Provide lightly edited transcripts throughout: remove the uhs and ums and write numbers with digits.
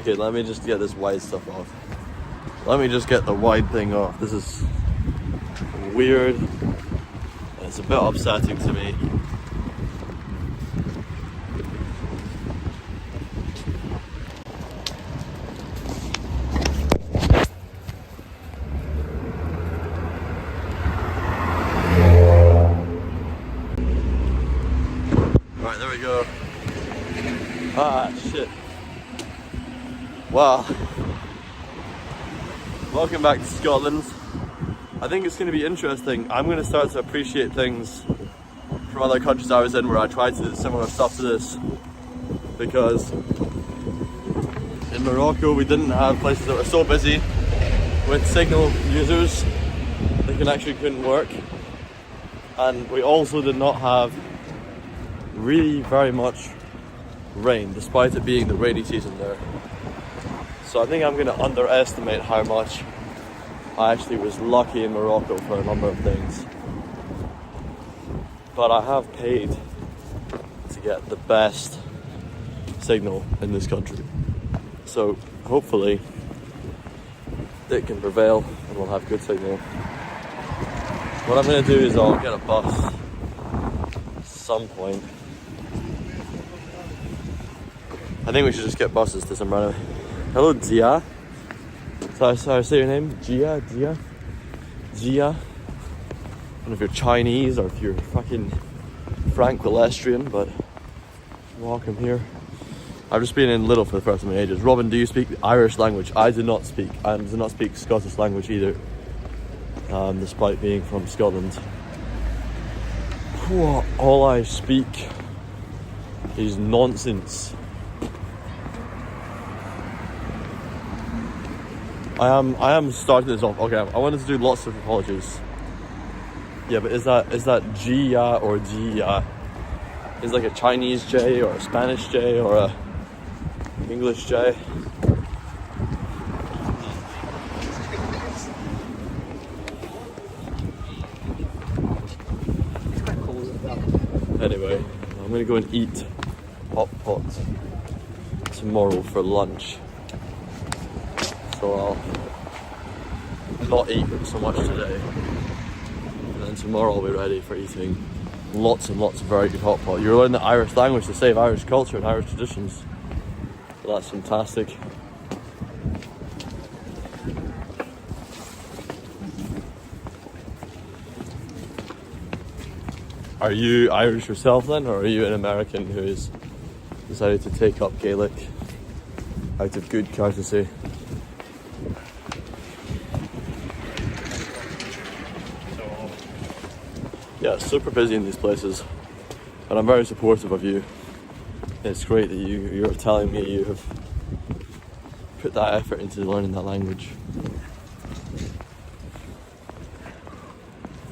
Okay, let me just get this wide stuff off. Let me just get the wide thing off. This is weird. It's a bit upsetting to me. Right, there we go. Ah, shit. Wow. Welcome back to Scotland. I think it's going to be interesting. I'm going to start to appreciate things from other countries I was in where I tried to do similar stuff to this, because in Morocco we didn't have places that were so busy with signal users the connection couldn't work, and we also did not have really very much rain despite it being the rainy season there. So I think I'm going to underestimate how much I actually was lucky in Morocco for a number of things. But I have paid to get the best signal in this country. So hopefully it can prevail and we'll have good signal. What I'm going to do is I'll get a bus at some point. I think we should just get buses to Zambrano. Hello, Gia. So I say your name? Gia? I don't know if you're Chinese or if you're fucking Franco-Lestrian, but welcome here. I've just been in Lidl for the first time in ages. Robin, do you speak the Irish language? I do not speak. I do not speak Scottish language either, despite being from Scotland. All I speak is nonsense. I am starting this off. Okay, I wanted to do lots of apologies. Yeah, but is that Gia or Gia? Is like a Chinese J or a Spanish J or a English J? Anyway, I'm gonna go and eat hot pot tomorrow for lunch. So I'll not eat so much today, and then tomorrow I'll be ready for eating lots and lots of very good hot pot. You're learning the Irish language to save Irish culture and Irish traditions. So that's fantastic. Are you Irish yourself then, or are you an American who has decided to take up Gaelic out of good courtesy? Yeah, it's super busy in these places, and I'm very supportive of you. It's great that you're telling me you have put that effort into learning that language.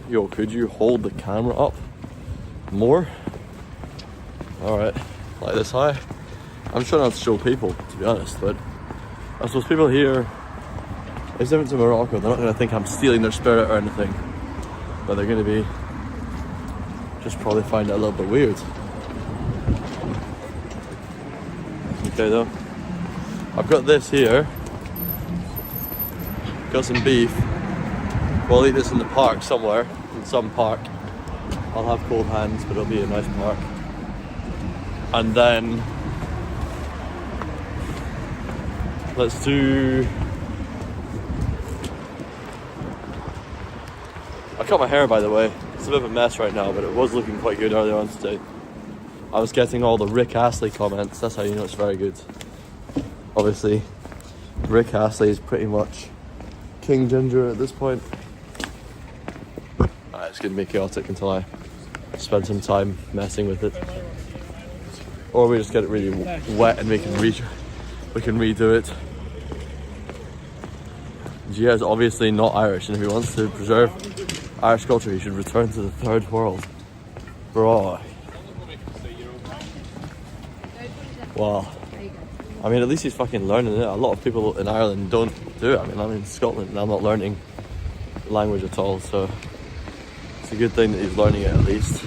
Yo, could you hold the camera up more? Alright, like this high. I'm trying not to show people, to be honest, but I suppose people here, it's different to Morocco. They're not going to think I'm stealing their spirit or anything, but they're going to be just probably find it a little bit weird. Okay though, I've got this here, got some beef. We'll eat this in the park somewhere, in some park. I'll have cold hands, but it'll be a nice park. And then let's do, I cut my hair, by the way. It's a bit of a mess right now, but it was looking quite good earlier on today. I was getting all the Rick Astley comments. That's how you know it's very good. Obviously, Rick Astley is pretty much King Ginger at this point. It's going to be chaotic until I spend some time messing with it. Or we just get it really wet and we can redo it. Gia is obviously not Irish, and if he wants to preserve Irish culture, he should return to the third world. Bro. Wow. I mean, at least he's fucking learning it. A lot of people in Ireland don't do it. I mean, I'm in Scotland and I'm not learning the language at all, so it's a good thing that he's learning it at least.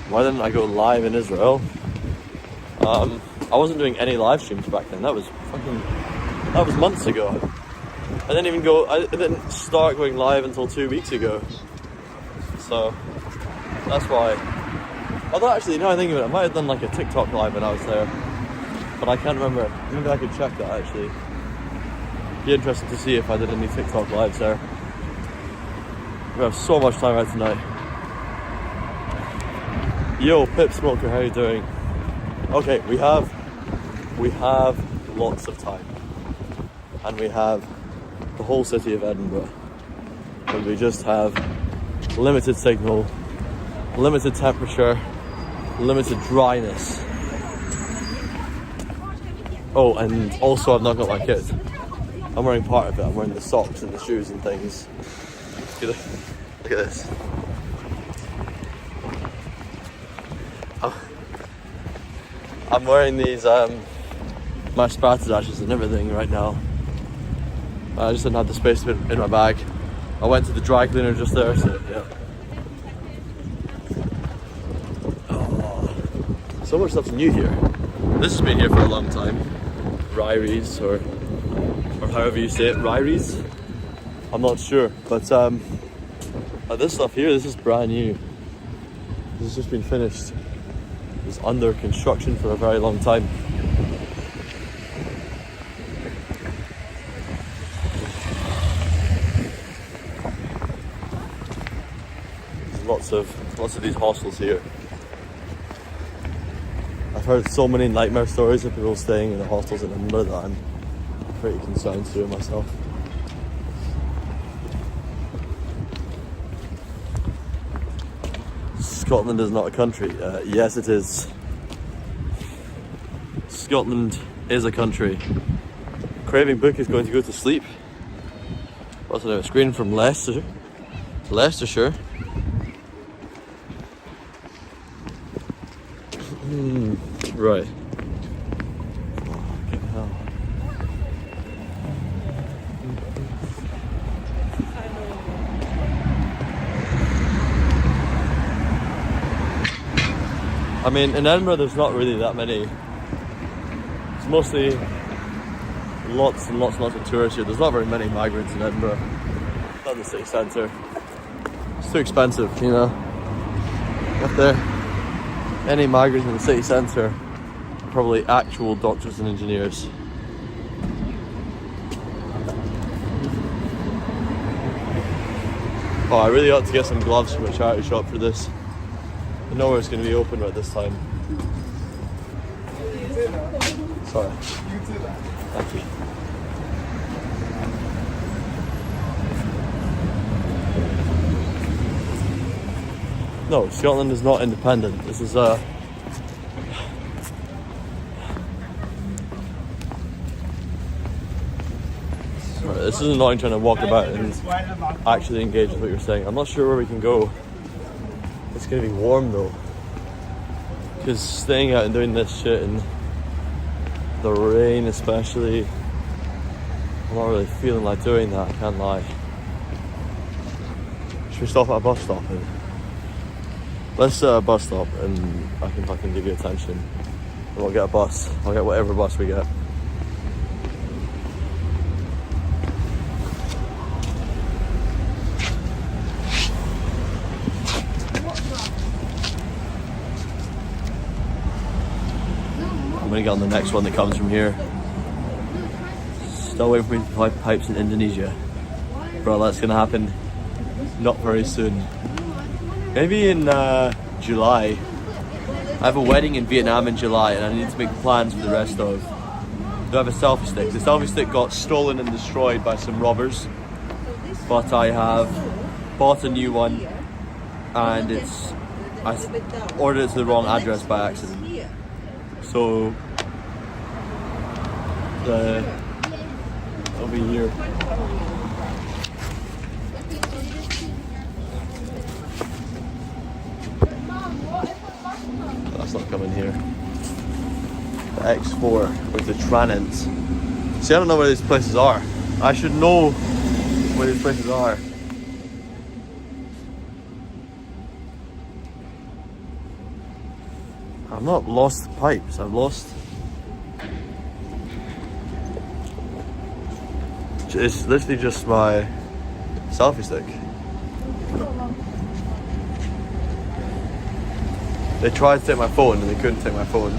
Why didn't I go live in Israel? I wasn't doing any live streams back then. That was months ago. I didn't start going live until 2 weeks ago. So that's why. Although actually, now I think of it, I might have done like a TikTok live when I was there, but I can't remember. Maybe I could check that actually. Be interested to see if I did any TikTok lives there. We have so much time out tonight. Yo, Pip Smoker, how you doing? Okay, we have lots of time, and we have the whole city of Edinburgh, and we just have limited signal, limited temperature, limited dryness. Oh, and also I've not got my kit. I'm wearing part of it. I'm wearing the socks and the shoes and things. Look at this. I'm wearing these mashed potatoes and everything right now. I just didn't have the space in my bag. I went to the dry cleaner just there, so yeah. Oh, so much stuff's new here. This has been here for a long time. Ryries, or however you say it, Ryries. I'm not sure, but this stuff here, this is brand new. This has just been finished. It's under construction for a very long time. There's lots of these hostels here. I've heard so many nightmare stories of people staying in the hostels in Edinburgh that I'm pretty concerned to myself. Scotland is not a country. Yes, it is. Scotland is a country. Craving Book is going to go to sleep. What's it now? Screen from Leicestershire. Leicestershire. Right. Fucking hell. I mean, in Edinburgh there's not really that many. It's mostly lots and lots of tourists here. There's not very many migrants in Edinburgh. Not in the city centre. It's too expensive, you know. If there are any migrants in the city centre, probably actual doctors and engineers. Oh, I really ought to get some gloves from a charity shop for this. I know where it's going to be open right this time. Sorry. Thank you. No, Scotland is not independent. This is this is annoying trying to walk about and actually engage with what you're saying. I'm not sure where we can go. It's gonna be warm though, because staying out and doing this shit in the rain especially, I'm not really feeling like doing that, I can't lie. Should we stop at a bus stop? Let's sit at a bus stop and I can fucking give you attention. And we'll get a bus. I'll get whatever bus we get. I'm gonna get on the next one that comes from here. Still waiting for me to buy pipes in Indonesia. Bro, that's gonna happen not very soon. Maybe in July. I have a wedding in Vietnam in July and I need to make plans for the rest of. Do I have a selfie stick? The selfie stick got stolen and destroyed by some robbers. But I have bought a new one and I ordered it to the wrong address by accident. So it'll be here. That's not coming here. The X4 with the Tranent. See, I don't know where these places are. I should know where these places are. I've not lost the pipes, I've lost... It's literally just my selfie stick. They tried to take my phone and they couldn't take my phone.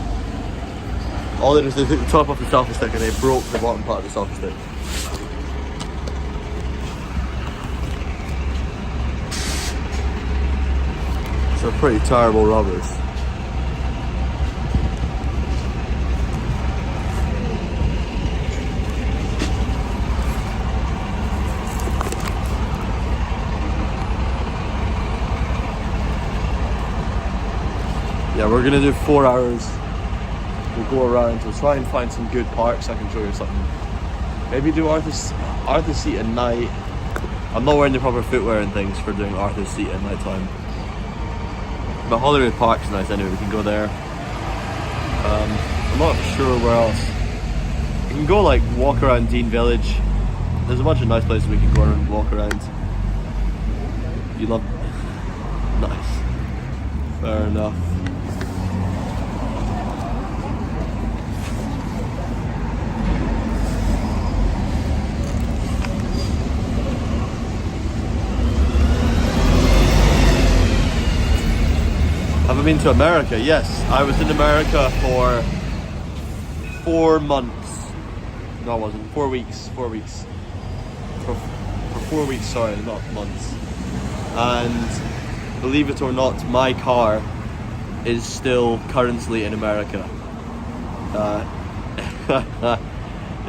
All they did was they took the top off the selfie stick and they broke the bottom part of the selfie stick. So pretty terrible robbers. Yeah, we're gonna do 4 hours. We'll go around. We'll try and find some good parks. I can show you something. Maybe do Arthur's Seat at night. I'm not wearing the proper footwear and things for doing Arthur's Seat at night time. But Holyrood Park's nice anyway. We can go there. I'm not sure where else. We can go like walk around Dean Village. There's a bunch of nice places we can go and walk around. You love... Nice. Fair enough. Have I been to America? Yes, I was in America for 4 months. No, I wasn't. 4 weeks. 4 weeks. For 4 weeks, sorry, not months. And believe it or not, my car is still currently in America.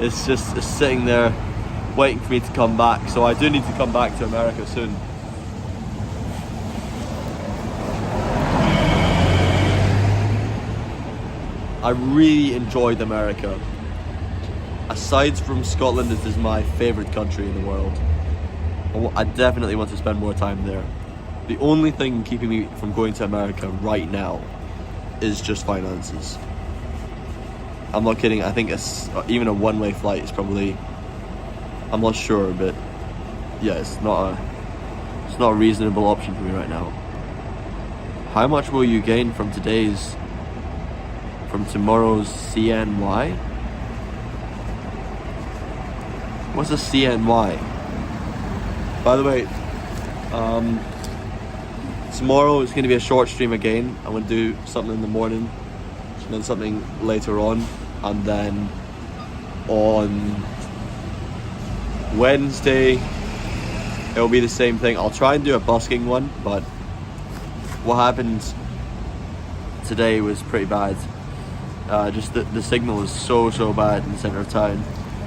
It's just sitting there waiting for me to come back. So I do need to come back to America soon. I really enjoyed America. Aside from Scotland, it is my favourite country in the world. I definitely want to spend more time there. The only thing keeping me from going to America right now is just finances. I'm not kidding, I think it's even a one-way flight is probably, I'm not sure, but yeah, it's not a reasonable option for me right now. How much will you gain from tomorrow's CNY? What's a CNY? By the way, tomorrow is going to be a short stream again. I'm going to do something in the morning, and then something later on, and then on Wednesday it'll be the same thing. I'll try and do a busking one, but what happened today was pretty bad. Just the signal is so bad in the centre of town.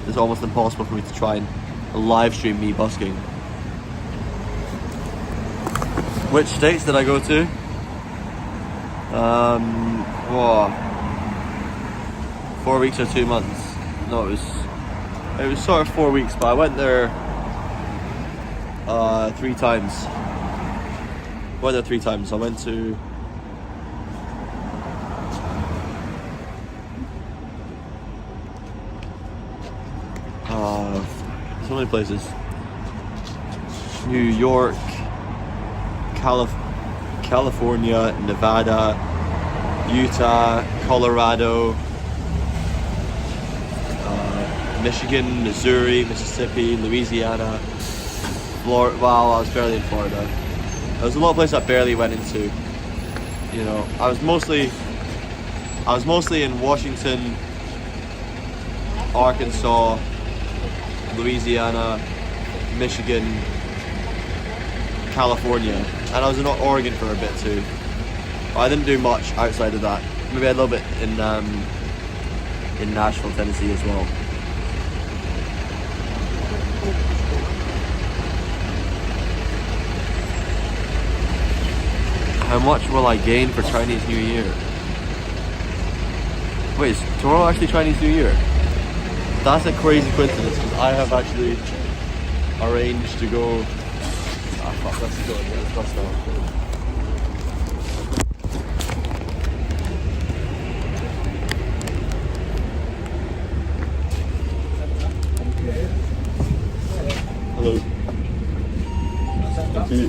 It's almost impossible for me to try and live stream me busking. Which states did I go to? 4 weeks or 2 months? No, it was sort of 4 weeks, but I went there 3 times. I went there 3 times. I went to so many places. New York, California, Nevada, Utah, Colorado, Michigan, Missouri, Mississippi, Louisiana, Florida. Wow, I was barely in Florida. There was a lot of places I barely went into. You know, I was mostly in Washington, Arkansas, Louisiana, Michigan, California, and I was in Oregon for a bit too. I didn't do much outside of that. Maybe a little bit in Nashville, Tennessee as well. How much will I gain for Chinese New Year? Wait, is tomorrow actually Chinese New Year? That's a crazy coincidence because I have actually arranged to go. Ah, fuck, let's go. Let's bust now. Hello. Thank you.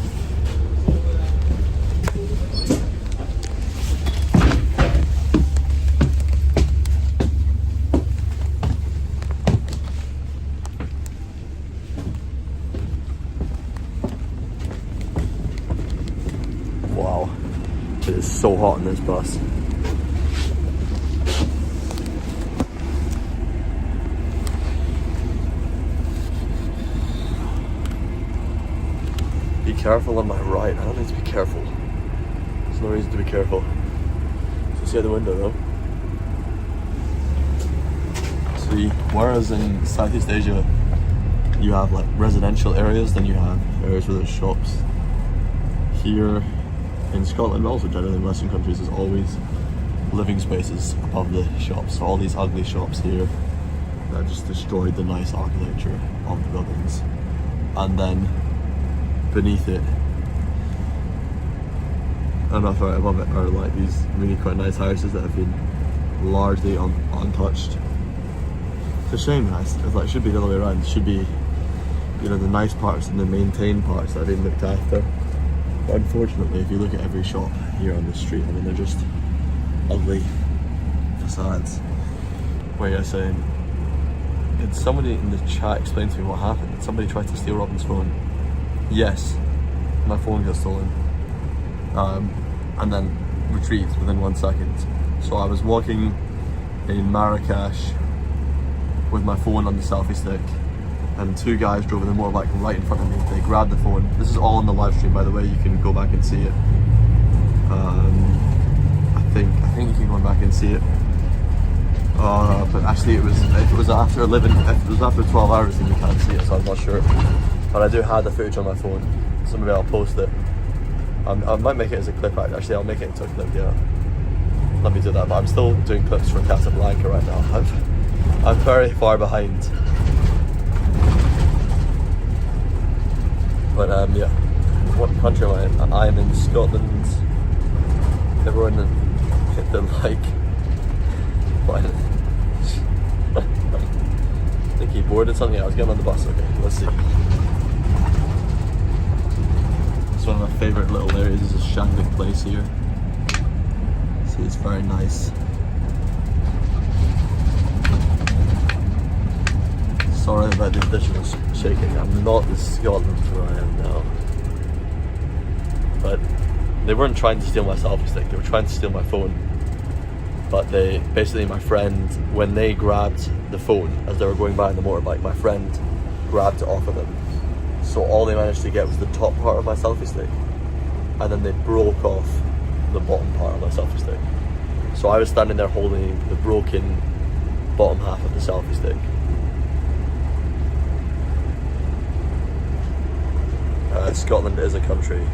It's so hot in this bus. Be careful on my right. I don't need to be careful. There's no reason to be careful. So see out the window though. See, whereas in Southeast Asia you have like residential areas, then you have areas where there's shops. Here in Scotland, also generally in Western countries, there's always living spaces above the shops. So all these ugly shops here that just destroyed the nice architecture of the buildings. And then beneath it, and right above it, are like these really quite nice houses that have been largely untouched. It's a shame, guys. It's like, it should be the other way around. It should be, you know, the nice parts and the maintained parts that have been looked after. But unfortunately, if you look at every shop here on the street, I mean, they're just ugly facades. Wait a second. Did somebody in the chat explain to me what happened? Did somebody try to steal Robin's phone? Yes, my phone got stolen. And then retrieved within 1 second. So I was walking in Marrakesh with my phone on the selfie stick, and two guys drove in the motorbike right in front of me. They grabbed the phone. This is all on the live stream, by the way. You can go back and see it. I think you can go back and see it. But actually, if it was after 12 hours, then you can't see it. So I'm not sure. But I do have the footage on my phone, so maybe I'll post it. I might make it as a clip. Actually, I'll make it into a clip. Yeah, let me do that. But I'm still doing clips for Casablanca right now. I'm very far behind. But yeah, what country am I in? I am in Scotland. Everyone hit the like button. I think he boarded something. I was getting on the bus. Okay, let's see. It's one of my favourite little areas. Is a Shanghai place here. See, it's very nice. Sorry about the additional shaking. I'm not in Scotland where I am now. But they weren't trying to steal my selfie stick, they were trying to steal my phone. But my friend, when they grabbed the phone as they were going by on the motorbike, my friend grabbed it off of them. So all they managed to get was the top part of my selfie stick. And then they broke off the bottom part of my selfie stick. So I was standing there holding the broken bottom half of the selfie stick. Scotland is a country.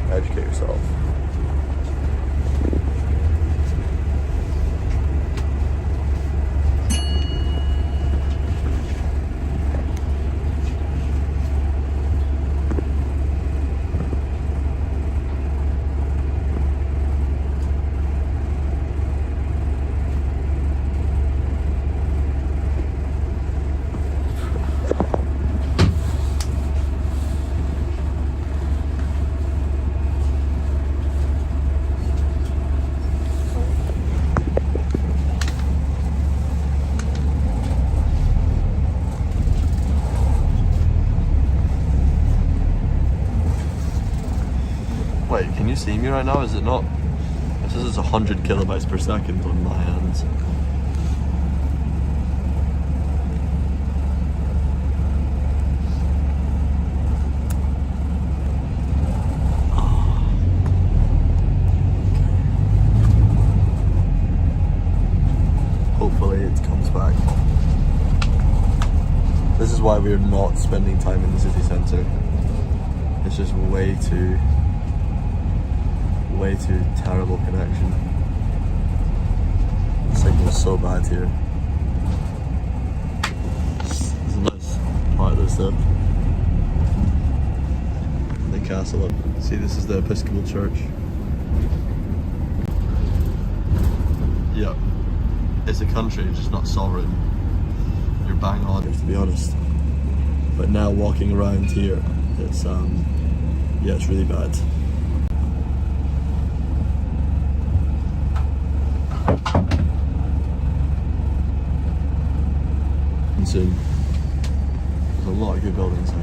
Educate yourself. Wait, can you see me right now? Is it not? It says it's 100 kilobytes per second on my end. Hopefully it comes back. This is why we're not spending time in the city centre. It's just way too terrible connection. The signal's so bad here. It's a nice part of this though. The castle up. See, this is the Episcopal Church. Yeah. It's a country, just not sovereign. You're bang on, to be honest. But now walking around here, it's yeah, it's really bad. And soon, there's a lot of good buildings here.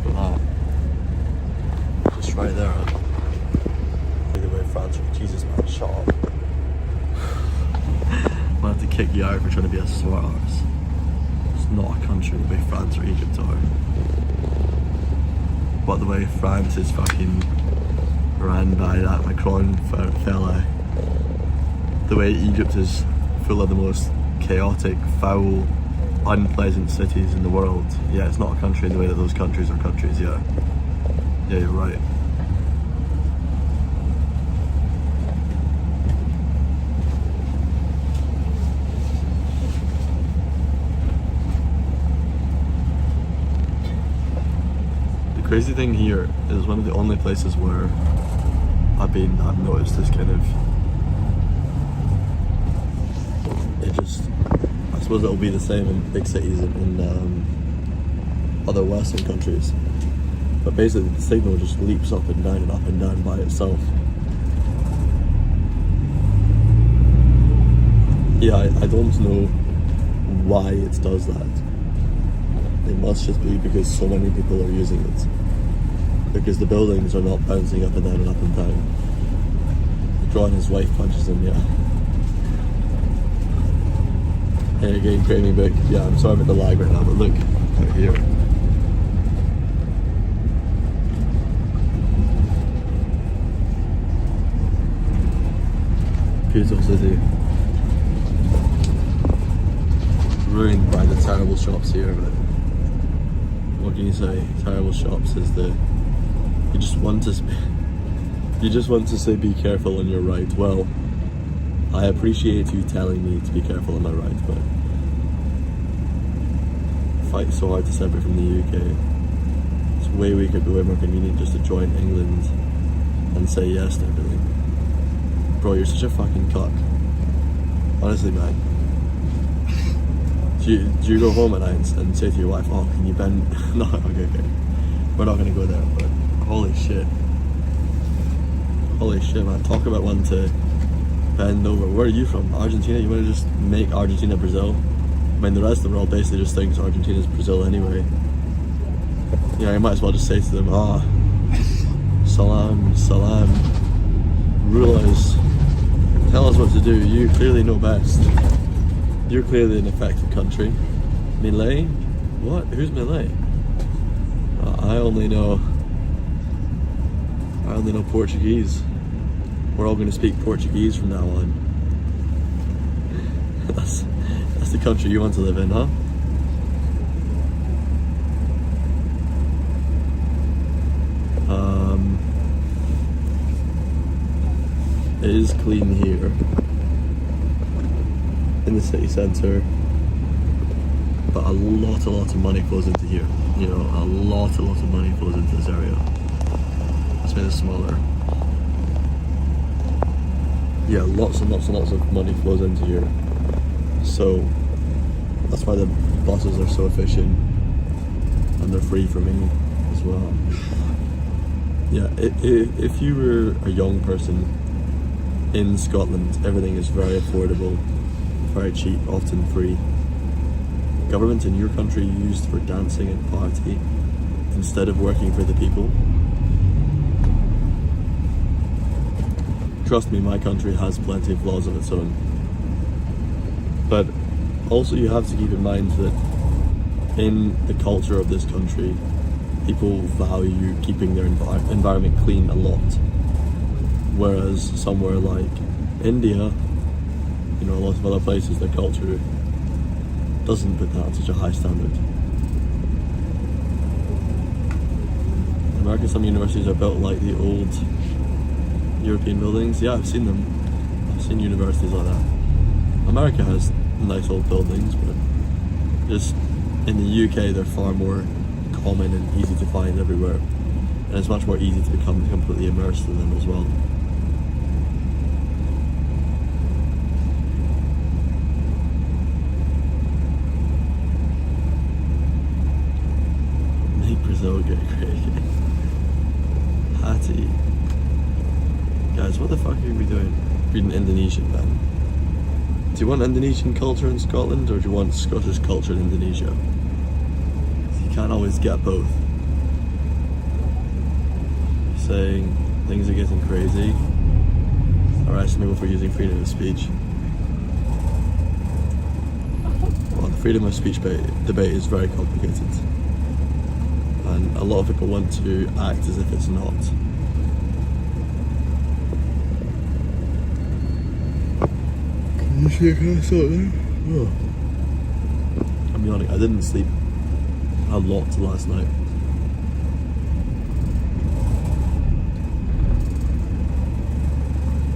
Look at that. Just right there. France. Jesus, man, shut up. I'm gonna have to kick you out for trying to be a smart arse. It's not a country the way France or Egypt are. But the way France is fucking ran by that Macron fella. The way Egypt is full of the most chaotic, foul, unpleasant cities in the world. Yeah, it's not a country in the way that those countries are countries, yeah. Yeah, you're right. The crazy thing here is one of the only places where I've noticed this kind of, I suppose it'll be the same in big cities and in other Western countries. But basically the signal just leaps up and down by itself. Yeah, I don't know why it does that. It must just be because so many people are using it. Because the buildings are not bouncing up and down and up and down. John and his wife punches him, yeah. And again, craving book. Yeah, I'm sorry about the lag right now, but look out here. Beautiful city. Ruined by the terrible shops here, but what can you say? Terrible shops is you just want to say be careful on your right. Well, I appreciate you telling me to be careful on my right, but fight so hard to separate from the UK. It's way more convenient just to join England and say yes to everything. Bro, you're such a fucking cuck. Honestly, man. Do you go home at night and say to your wife, oh, can you bend? No, okay. We're not gonna go there, but holy shit. Holy shit, man. Talk about one to bend over. Where are you from? Argentina? You wanna just make Argentina Brazil? I mean, the rest of the world basically just thinks Argentina's Brazil anyway. You know, you might as well just say to them, salam, rule us, tell us what to do, you clearly know best. You're clearly an effective country. Malay? What? Who's Malay? I only know Portuguese. We're all going to speak Portuguese from now on. That's the country you want to live in, huh? It is clean here in the city centre, but a lot of money flows into here. You know, a lot of money flows into this area. Let's make it smaller. Yeah, lots and lots of money flows into here. So that's why the buses are so efficient and they're free for me as well. Yeah, if you were a young person in Scotland, everything is very affordable, very cheap, often free. Government in your country used for dancing and party instead of working for the people. Trust me, my country has plenty of laws of its own. But also you have to keep in mind that in the culture of this country, people value keeping their environment clean a lot. Whereas somewhere like India, you know, lots of other places, their culture doesn't put that on such a high standard. In America, some universities are built like the old European buildings. Yeah, I've seen them. I've seen universities like that. America has nice old buildings, but just in the UK, they're far more common and easy to find everywhere. And it's much more easy to become completely immersed in them as well. Brazil get crazy. Hattie. Guys, what the fuck are we doing? Reading Indonesian, man. Do you want Indonesian culture in Scotland, or do you want Scottish culture in Indonesia? You can't always get both. Saying things are getting crazy. arresting people for using freedom of speech. Well, the freedom of speech debate is very complicated, and a lot of people want to act as if it's not. Can you see a glass out there? Oh. I'm yawning. I didn't sleep a lot last night.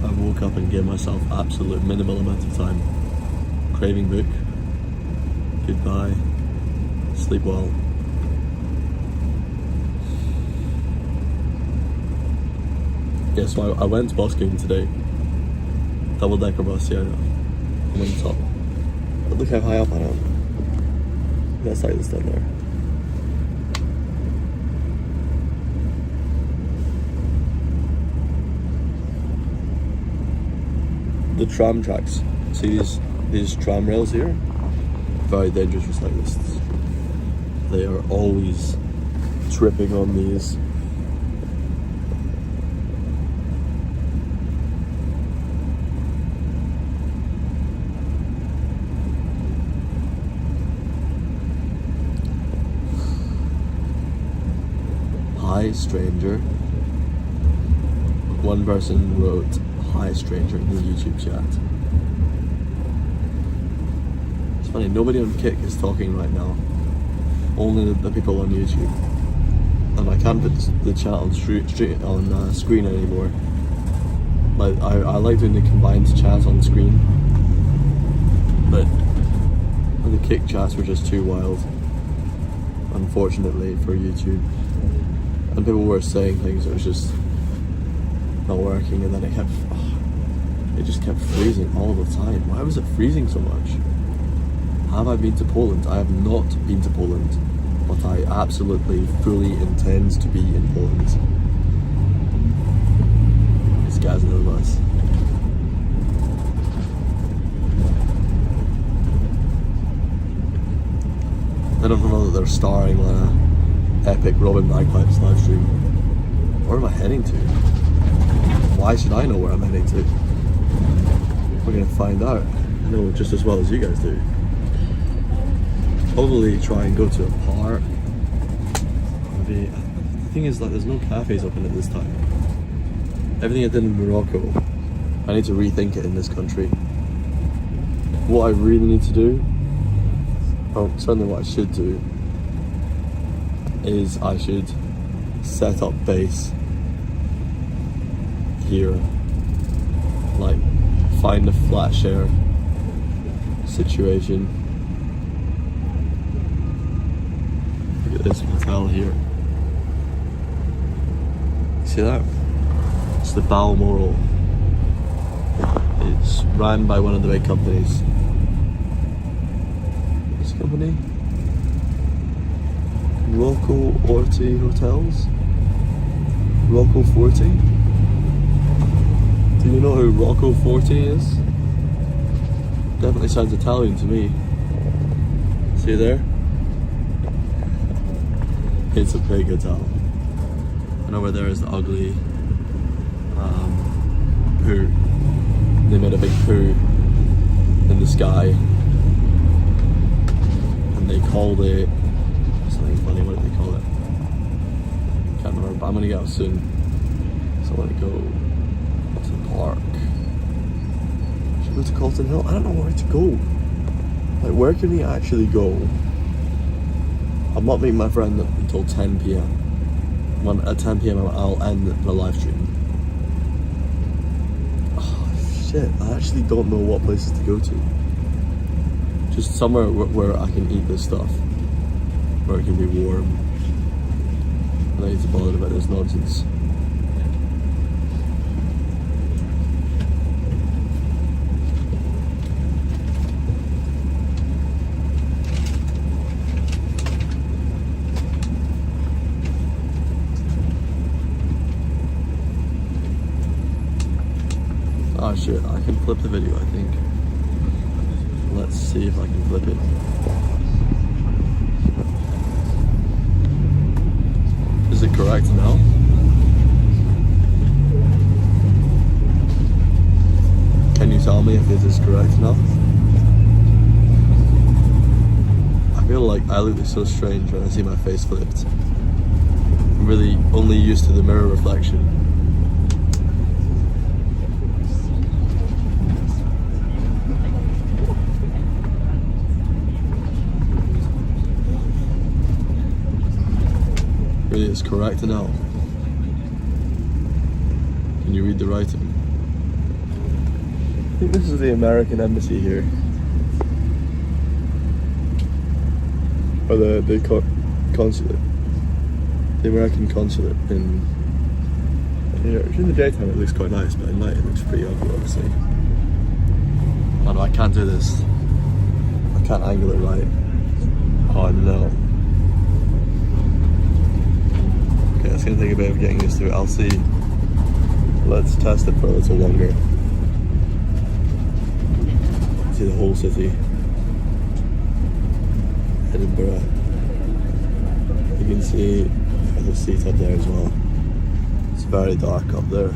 I woke up and gave myself absolute minimal amount of time. Craving book. Goodbye. Sleep well. Yeah, so I went busking today. Double-decker bus, yeah. I'm on the top. But look how high up I am. That side is down there. The tram tracks. See these tram rails here? Very dangerous for cyclists. They are always tripping on these. Hi stranger. One person wrote hi stranger in the YouTube chat. It's funny, nobody on Kick is talking right now. Only the people on YouTube. And I can't put the chat on screen anymore. But I like doing the combined chat on screen. But the Kick chats were just too wild, unfortunately, for YouTube. And people were saying things that was just not working, and then it just kept freezing all the time. Why was it freezing so much? Have I been to Poland? I have not been to Poland, but I absolutely fully intend to be in Poland. This guy's another bus. I don't know that they're starring on a epic Robin Bagpipes live stream. Where am I heading to? Why should I know where I'm heading to? We're gonna find out. I know just as well as you guys do. Probably try and go to a park. Maybe. The thing is, like, there's no cafes open at this time. Everything I did in Morocco, I need to rethink it in this country. What I really need to do, or certainly what I should do, is I should set up base here, like find a flat share situation. Look at this hotel here. See that? It's the Balmoral. It's ran by one of the big companies. This company? Rocco Orti Hotels? Rocco Forti? Do you know who Rocco Forti is? Definitely sounds Italian to me. See there? It's a big hotel. And over there is the ugly poo. They made a big poo in the sky. And they called it something funny. What did they call it? Can't remember, but I'm gonna get out soon. So I want to go to the park. Should I go to Calton Hill? I don't know where to go. Like, where can we actually go? I'm not meeting my friend until 10 PM. At 10 PM I'll end the live stream. Oh shit, I actually don't know what places to go to. Just somewhere where I can eat this stuff. Where it can be warm. And I need to bother about this nonsense. Oh shit, I can flip the video, I think. Let's see if I can flip it. Is it correct now? Is this correct enough? I feel like I look so strange when I see my face flipped. I'm really only used to the mirror reflection. Really, it's correct now. Can you read the writing? I think this is the American embassy here. Or the consulate. The American consulate in here. During the daytime it looks quite nice, but at night it looks pretty ugly, obviously. Oh no, I can't do this. I can't angle it right. Oh no. Okay, it's gonna take a bit of getting used to it. I'll see. Let's test it for a little longer. See the whole city. Edinburgh. You can see the seat up there as well. It's very dark up there.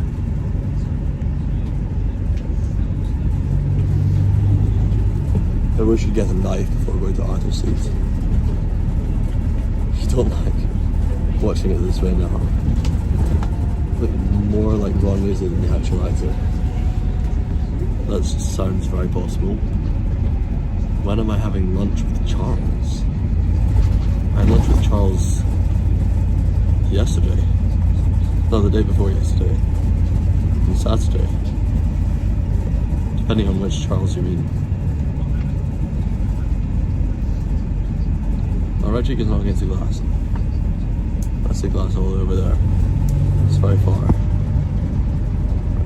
Maybe we should get a knife before going to Arthur's seat. You don't like watching it this way now. Look more like Ron Weasley than the actual actor. That sounds very possible. When am I having lunch with Charles? I had lunch with Charles yesterday. No, the day before yesterday. On Saturday. Depending on which Charles you mean. My right cheek is not against the glass. That's the glass all the way over there. It's very far.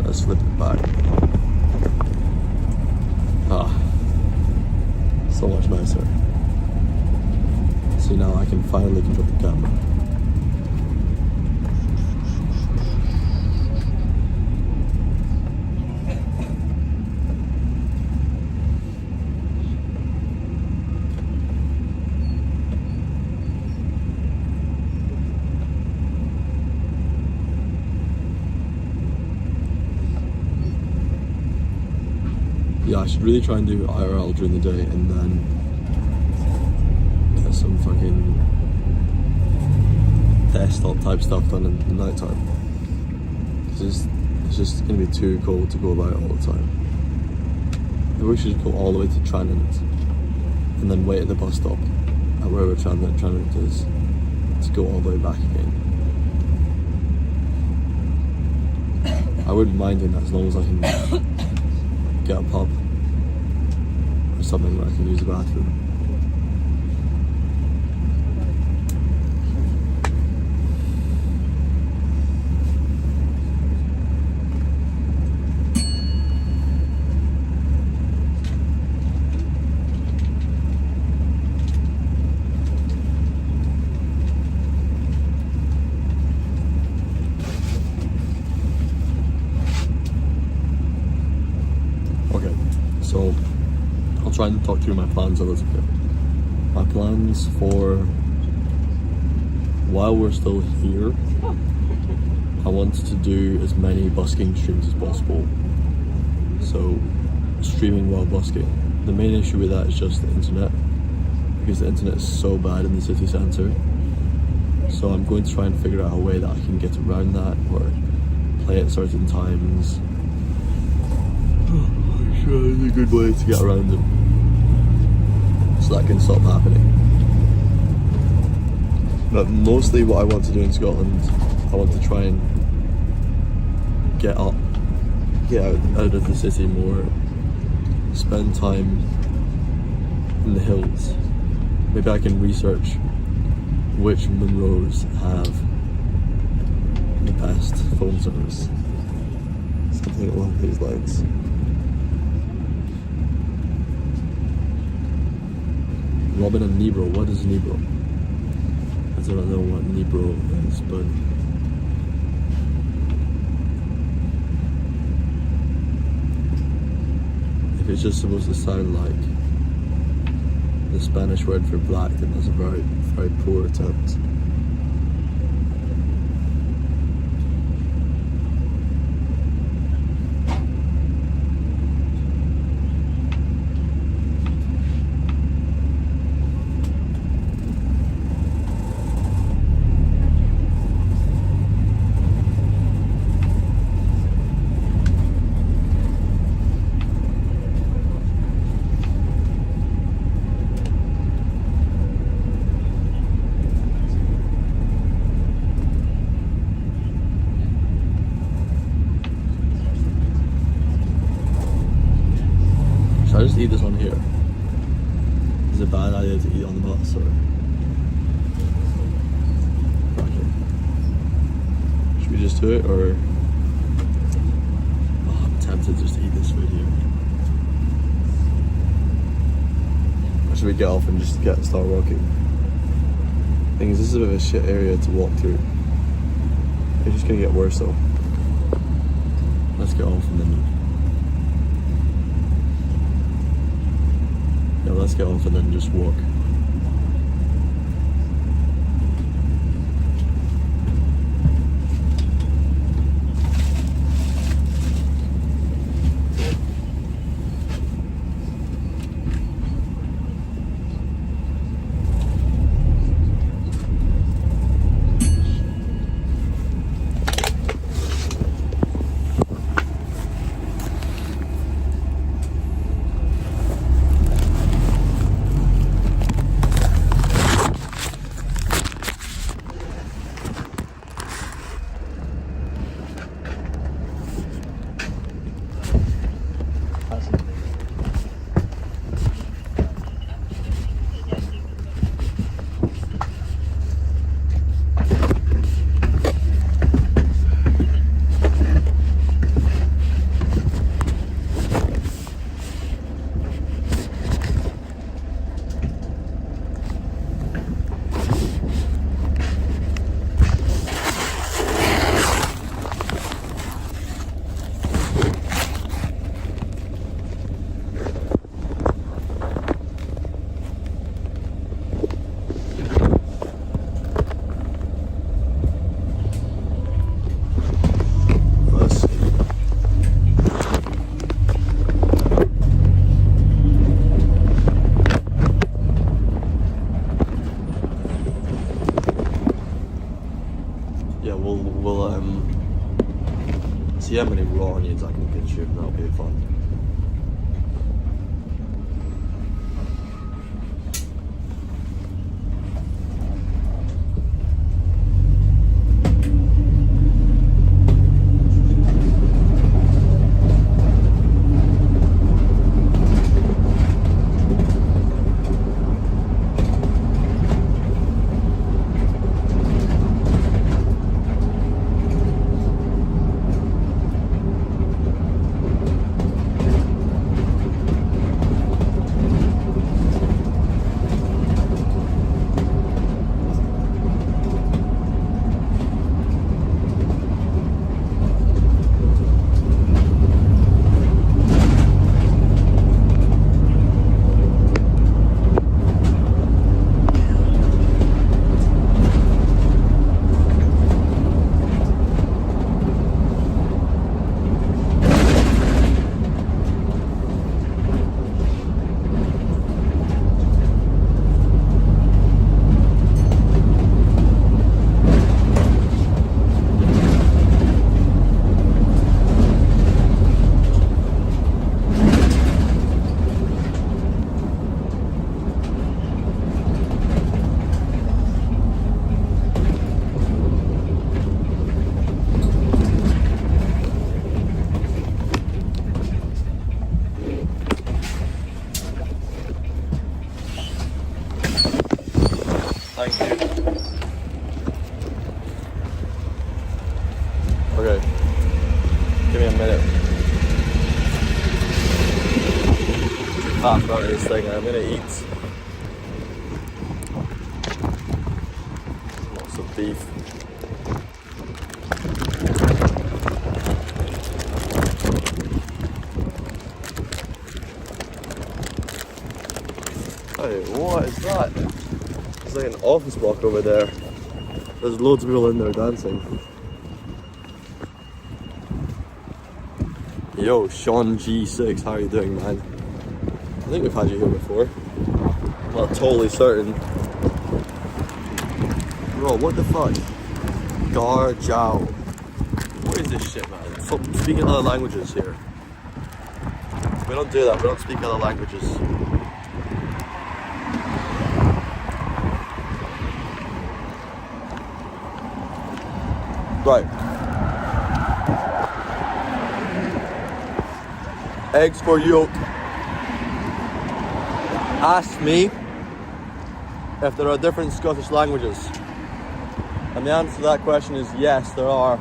Let's flip it back. Ah. So much nicer. See, now I can finally control the camera. Yeah, I should really try and do IRL during the day and then get some fucking desktop type stuff done in the night time. It's just going to be too cold to go about all the time. Maybe we should go all the way to Tranent and then wait at the bus stop at wherever Tranent is to go all the way back again. I wouldn't mind doing that as long as I can get a pub or something where I can use the bathroom. So I'll try and talk through my plans a little bit. My plans for while we're still here, I want to do as many busking streams as possible. So streaming while busking. The main issue with that is just the internet, because the internet is so bad in the city centre. So I'm going to try and figure out a way that I can get around that or play at certain times. Sure, it's a good way to get around them so that can stop happening. But mostly what I want to do in Scotland, I want to try and get out of the city more, spend time in the hills. Maybe I can research which Munros have the best phone service. Something along these lines. Robin and Nibro. What is Nibro? I don't know what Nibro is, but if it's just supposed to sound like the Spanish word for black, then that's a very, very poor attempt. just eat this on here? Is it a bad idea to eat on the bus or? Okay. Should we just do it or? Oh, I'm tempted just to eat this food here. Or should we get off and just start walking? The thing is, this is a bit of a shit area to walk through. It's just gonna get worse though. Let's get off and then. Yeah, let's get off and then just walk. See how many raw onions I can consume, that'll be fun. Thank you. Okay. Give me a minute. Fast about this thing. I'm gonna eat lots of beef. Hey, what is that? It's like an office block over there. There's loads of people in there dancing. Yo, Sean G6, how are you doing, man? I think we've had you here before. I'm not totally certain. Bro, what the fuck? Gar Jiao. What is this shit, man? Stop speaking other languages here. We don't do that, we don't speak other languages. Right. Eggs for yolk. asked me if there are different Scottish languages. And the answer to that question is yes, there are.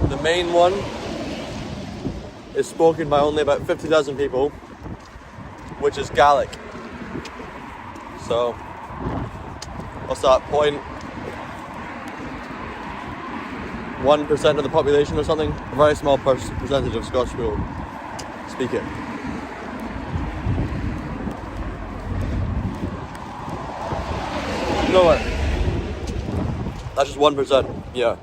The main one is spoken by only about 50,000 people, which is Gaelic. So, what's that, 0.1% of the population or something? A very small percentage of Scottish people speak it. You know what? That's just 1%, yeah.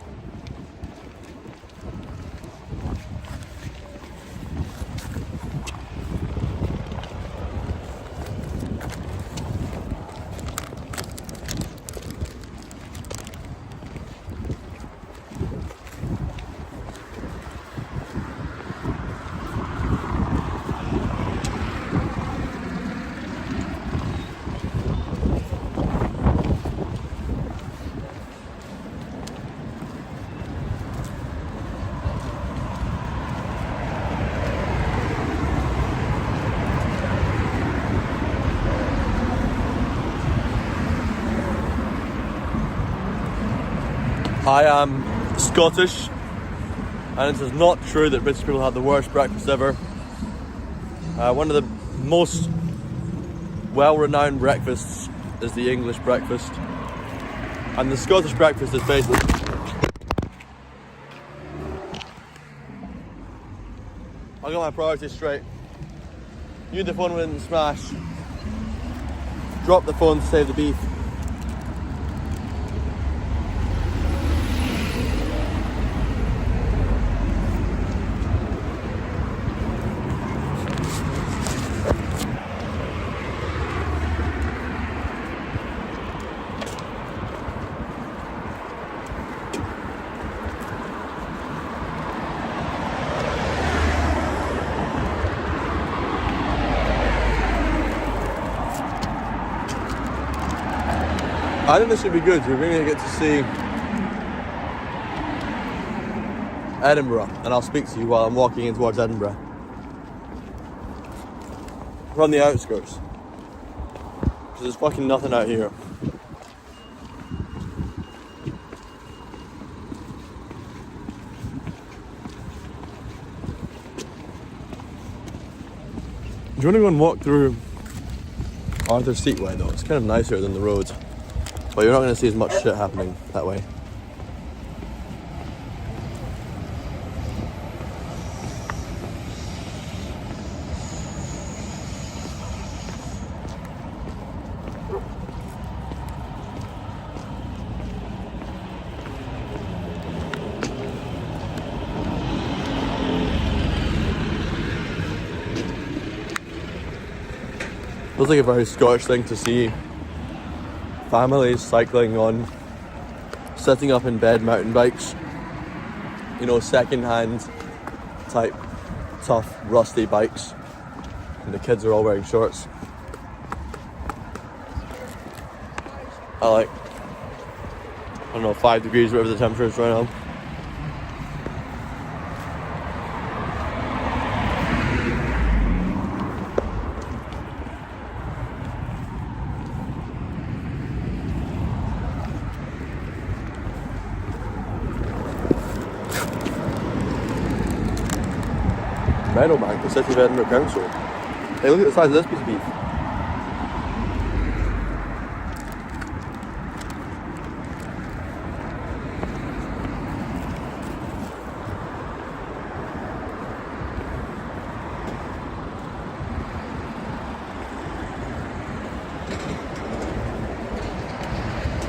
I am Scottish, and it is not true that British people have the worst breakfast ever. One of the most well-renowned breakfasts is the English breakfast, and the Scottish breakfast is basically I got my priorities straight. Knew the phone wouldn't smash. Drop the phone to save the beef. I think this should be good. You're going to get to see Edinburgh, and I'll speak to you while I'm walking in towards Edinburgh. From the outskirts. Because there's fucking nothing out here. Do you want to go and walk through Arthur's Seatway though? It's kind of nicer than the roads. But you're not going to see as much shit happening that way. Feels like a very Scottish thing to see families cycling on, setting up in bed mountain bikes, you know, second-hand type tough rusty bikes, and the kids are all wearing shorts. I don't know, 5 degrees, whatever the temperature is right now. Meadowbank, the City of Edinburgh Council. Hey, look at the size of this piece of beef.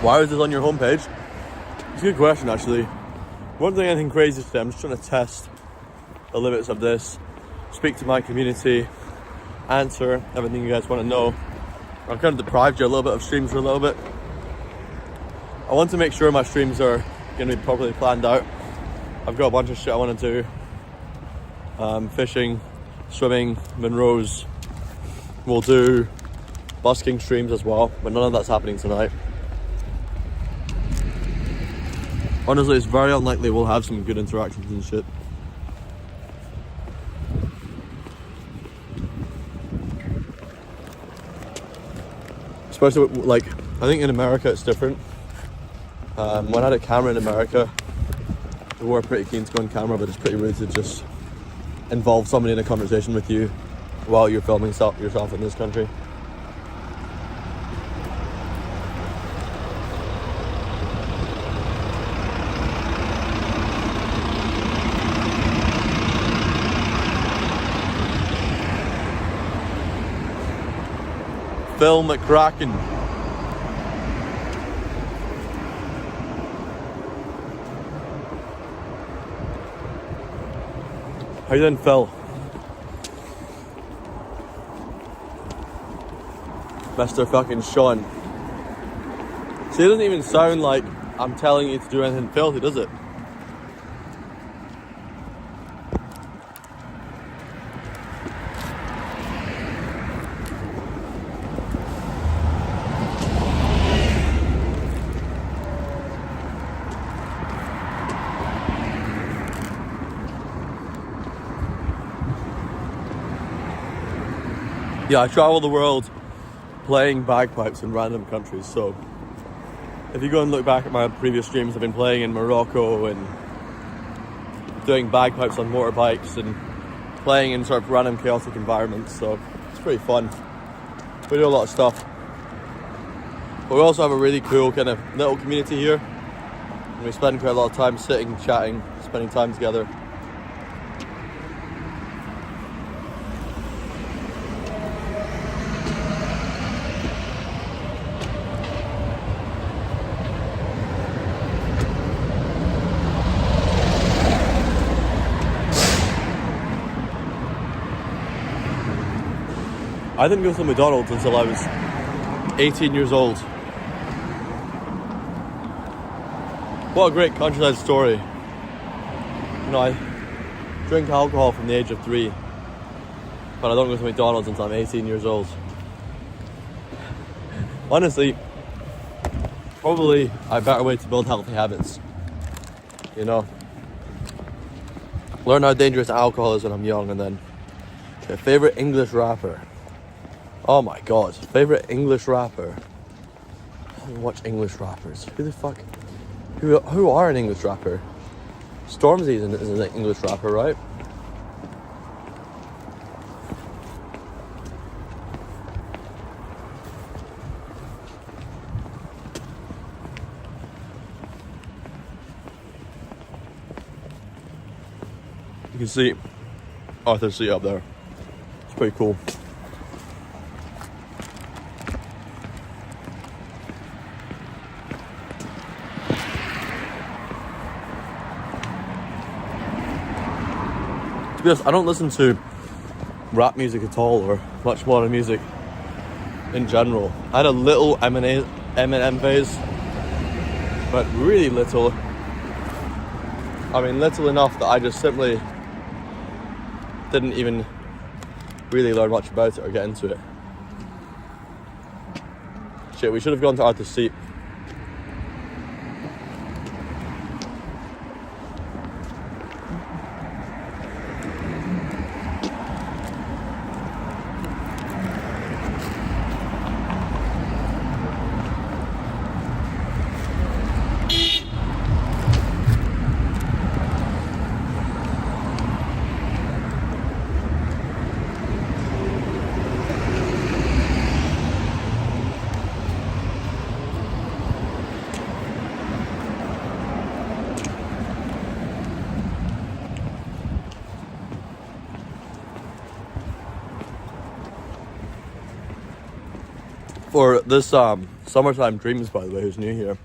Why is this on your homepage? It's a good question, actually. Won't do anything crazy today. I'm just trying to test the limits of this, speak to my community, answer everything you guys want to know. I've kind of deprived you a little bit of streams for a little bit. I want to make sure my streams are going to be properly planned out. I've got a bunch of shit I want to do. Fishing, swimming, Monroe's. We'll do busking streams as well, but none of that's happening tonight. Honestly, it's very unlikely we'll have some good interactions and shit. Especially like, I think in America it's different. When I had a camera in America, they were pretty keen to go on camera, but it's pretty rude to just involve somebody in a conversation with you while you're filming yourself in this country. Phil McCracken. How you doing, Phil? Mr. fucking Sean. See, it doesn't even sound like I'm telling you to do anything filthy, does it? Yeah, I travel the world playing bagpipes in random countries, so if you go and look back at my previous streams, I've been playing in Morocco and doing bagpipes on motorbikes and playing in sort of random chaotic environments, so it's pretty fun. We do a lot of stuff. But we also have a really cool kind of little community here, and we spend quite a lot of time sitting, chatting, spending time together. I didn't go to McDonald's until I was 18 years old. What a great countryside story. You know, I drink alcohol from the age of 3, but I don't go to McDonald's until I'm 18 years old. Honestly, probably a better way to build healthy habits. You know, learn how dangerous alcohol is when I'm young, and then your favorite English rapper. Oh my god, favorite English rapper. I don't watch English rappers. Who the fuck? Who are an English rapper? Stormzy is an English rapper, right? You can see Arthur's Seat up there. It's pretty cool. I don't listen to rap music at all, or much modern music in general. I had a little Eminem phase, but really little. I mean, little enough that I just simply didn't even really learn much about it or get into it. Shit, we should have gone to Arthur's Seat. For this Summertime Dreams, by the way, who's new here,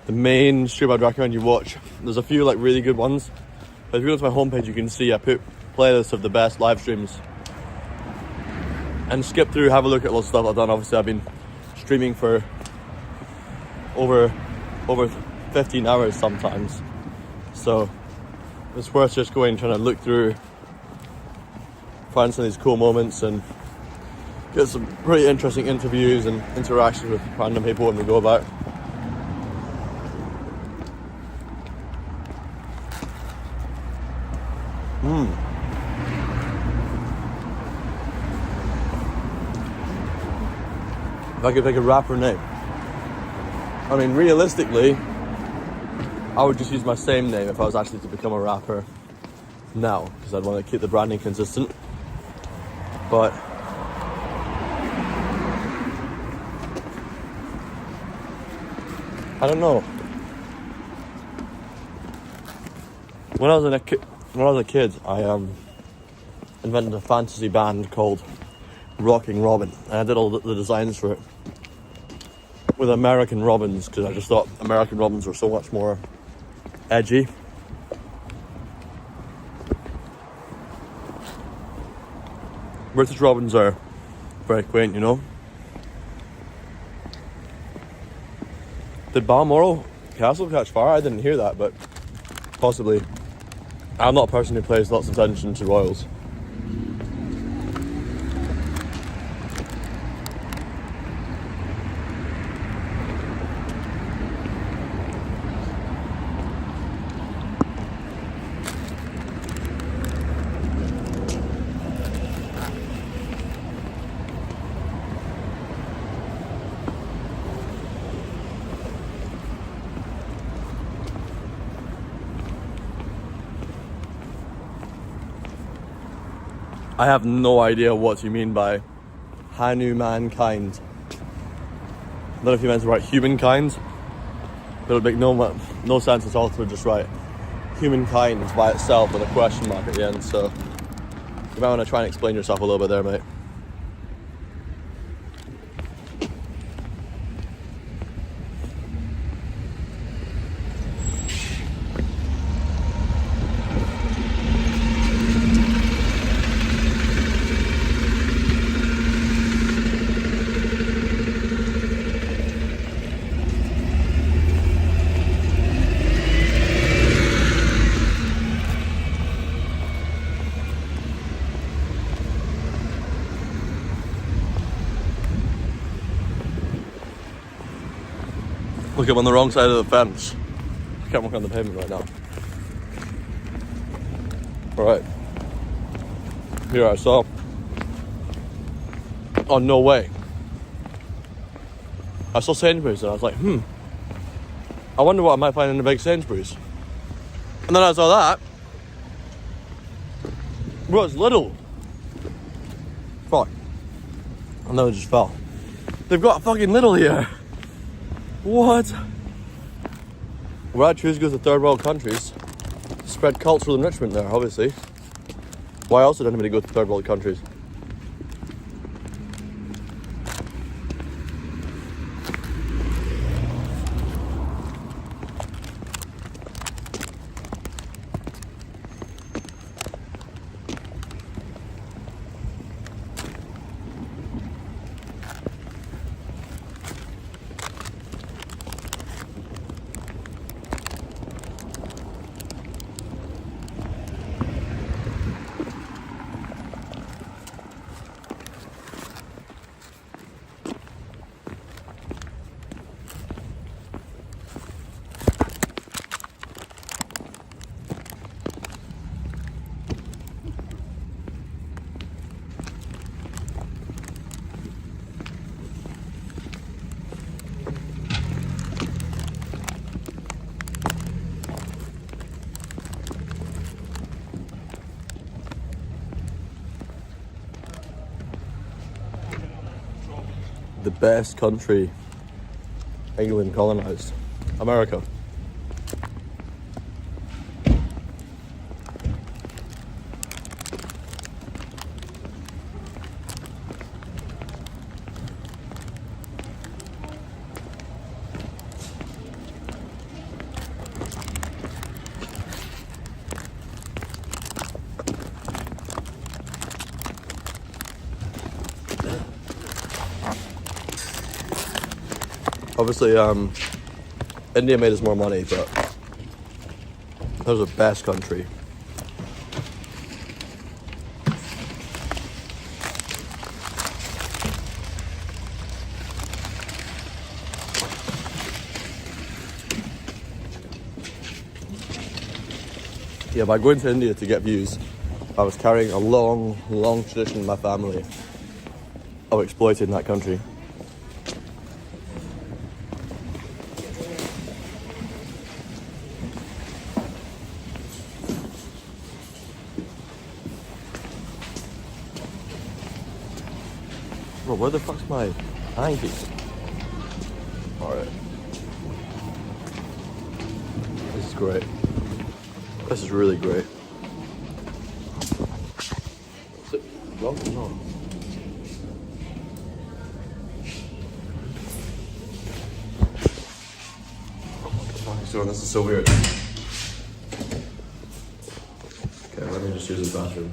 the main stream I'd recommend you watch, there's a few like really good ones, but if you go to my homepage you can see I put playlists of the best live streams, and skip through, have a look at all the stuff I've done. Obviously I've been streaming for over 15 hours sometimes, so it's worth just going, trying to look through, find some of these cool moments and get some pretty interesting interviews and interactions with random people when we go about. If I could pick a rapper name. I mean, realistically, I would just use my same name if I was actually to become a rapper now, because I'd want to keep the branding consistent. But I don't know. When I was a kid, I invented a fantasy band called Rocking Robin, and I did all the designs for it with American robins, because I just thought American robins were so much more edgy. British robins are very quaint, you know. Did Balmoral Castle catch fire? I didn't hear that, but possibly. I'm not a person who pays lots of attention to royals. I have no idea what you mean by Hanumankind. I don't know if you meant to write humankind, but it would make no sense at all to just write humankind by itself with a question mark at the end, so you might want to try and explain yourself a little bit there, mate. Look, I'm on the wrong side of the fence. I can't walk on the pavement right now. Alright. Here I saw. Oh, no way. I saw Sainsbury's and I was like, I wonder what I might find in a big Sainsbury's. And then I saw that. Bro, it's little. Fuck. And then it just fell. They've got a fucking little here. What? Well, I choose to go to third world countries. Spread cultural enrichment there, obviously. Why else would anybody go to third world countries? The best country England colonised. America. Obviously, India made us more money, but that was the best country. Yeah, by going to India to get views, I was carrying a long, long tradition in my family of exploiting that country. Bro, where the fuck's my hanky? Alright. This is great. This is really great. Is it vlog or not? So this is so weird. Okay, let me just use the bathroom.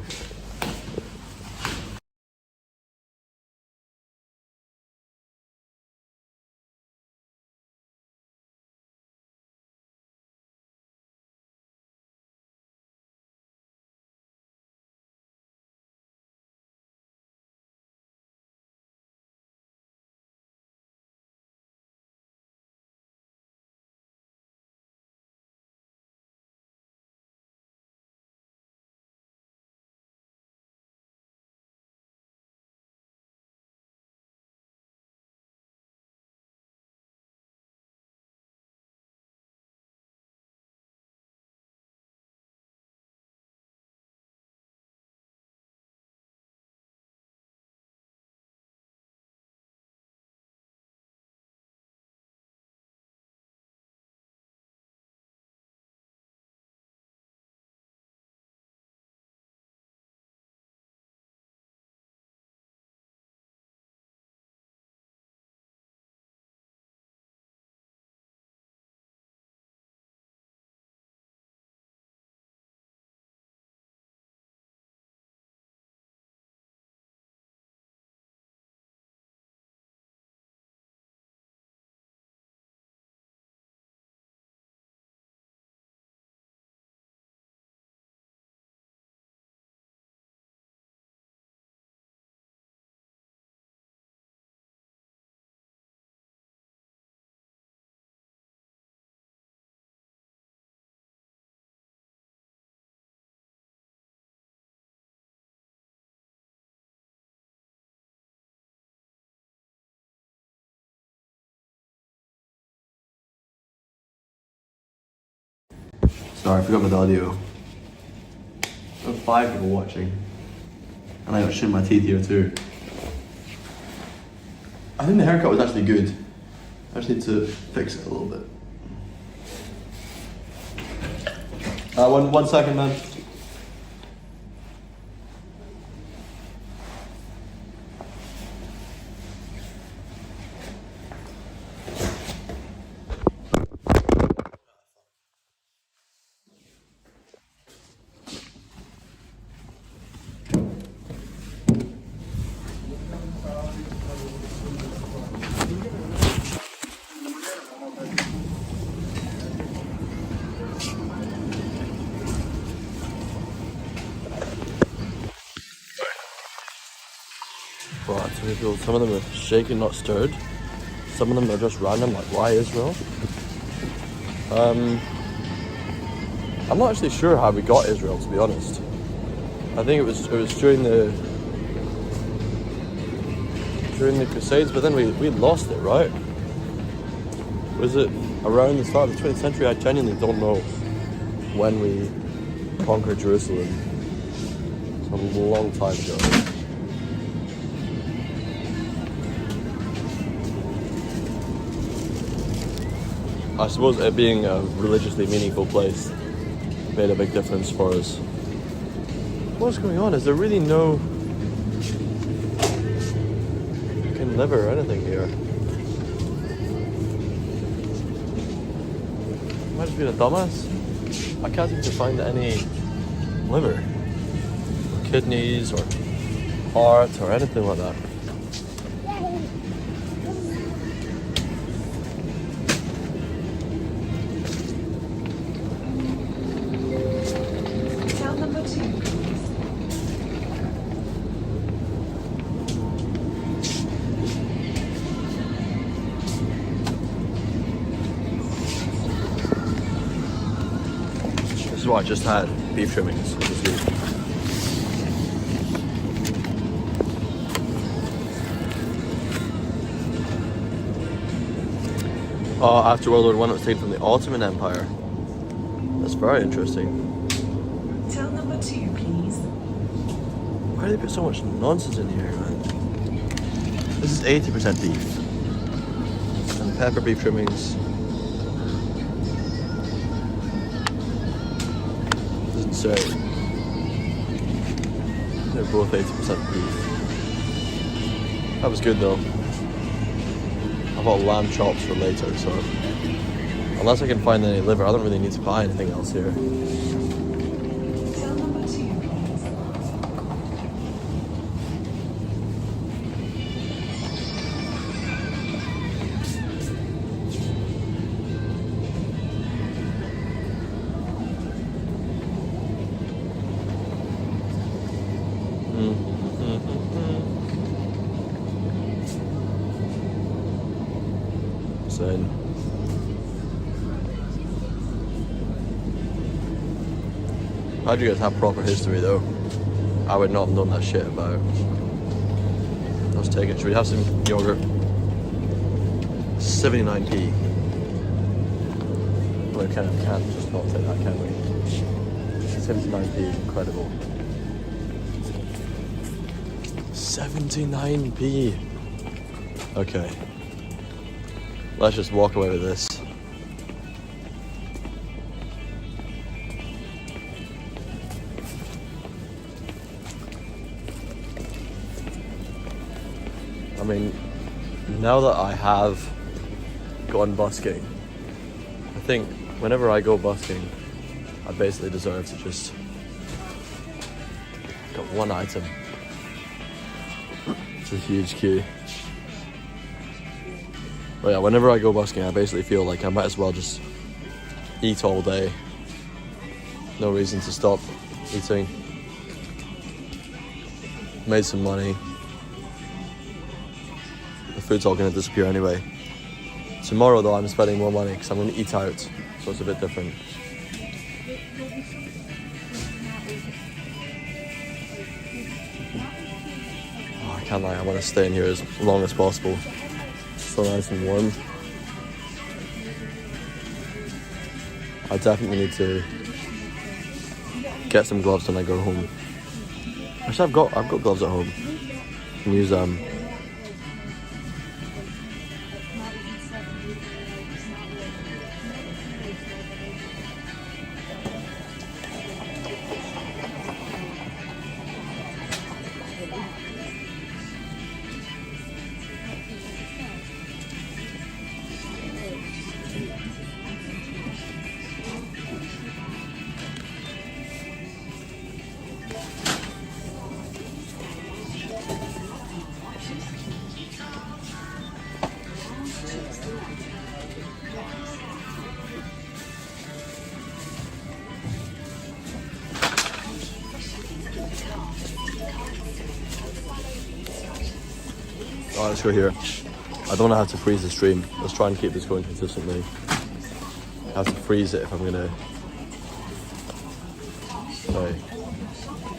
Sorry, I forgot about the audio. There were 5 people watching. And I got shit in my teeth here too. I think the haircut was actually good. I just need to fix it a little bit. One second, man. Right, so people, some of them are shaken, not stirred. Some of them are just random, like why Israel? I'm not actually sure how we got Israel, to be honest. I think it was during the Crusades, but then we lost it, right? Was it around the start of the 20th century? I genuinely don't know when we conquered Jerusalem. It's a long time ago. I suppose it being a religiously meaningful place made a big difference for us. What's going on? Is there really no fucking liver or anything here? Am I just being a dumbass? I can't seem to find any liver, or kidneys, or heart, or anything like that. This is what I just had, beef trimmings. After World War I, it was taken from the Ottoman Empire. That's very interesting. Tell number 2, please. Why do they put so much nonsense in here, man? This is 80% beef. And pepper beef trimmings. Doesn't say. They're both 80% beef. That was good though. I've got lamb chops for later, so unless I can find any liver, I don't really need to buy anything else here. Cell number 2, please. Insane. How'd you guys have proper history though? I would not have known that shit about. Let's take it. Should we have some yogurt? 79p. Well, we can't just not take that, can we? 79p, incredible. 79p. Okay. Let's just walk away with this. I mean, now that I have gone busking, I think whenever I go busking, I basically deserve to just get one item. It's a huge queue. But yeah, whenever I go busking, I basically feel like I might as well just eat all day. No reason to stop eating. Made some money. The food's all going to disappear anyway. Tomorrow though, I'm spending more money because I'm going to eat out, so it's a bit different. Oh, I can't lie, I want to stay in here as long as possible. So nice and warm. I definitely need to get some gloves when I go home. Actually, I've got gloves at home. I can use them. Alright, let's go here. I don't want to have to freeze the stream. Let's try and keep this going consistently. I have to freeze it if I'm gonna. Okay.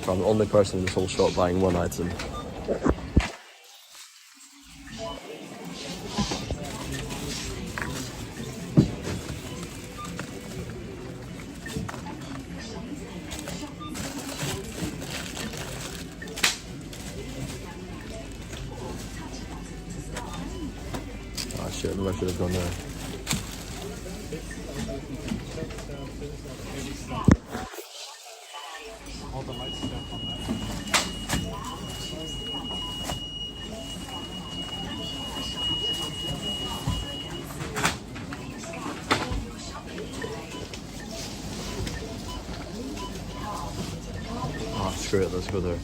I'm the only person in this whole shop buying one item. Oh shit, maybe I should have gone there. Oh, screw it, let's go there.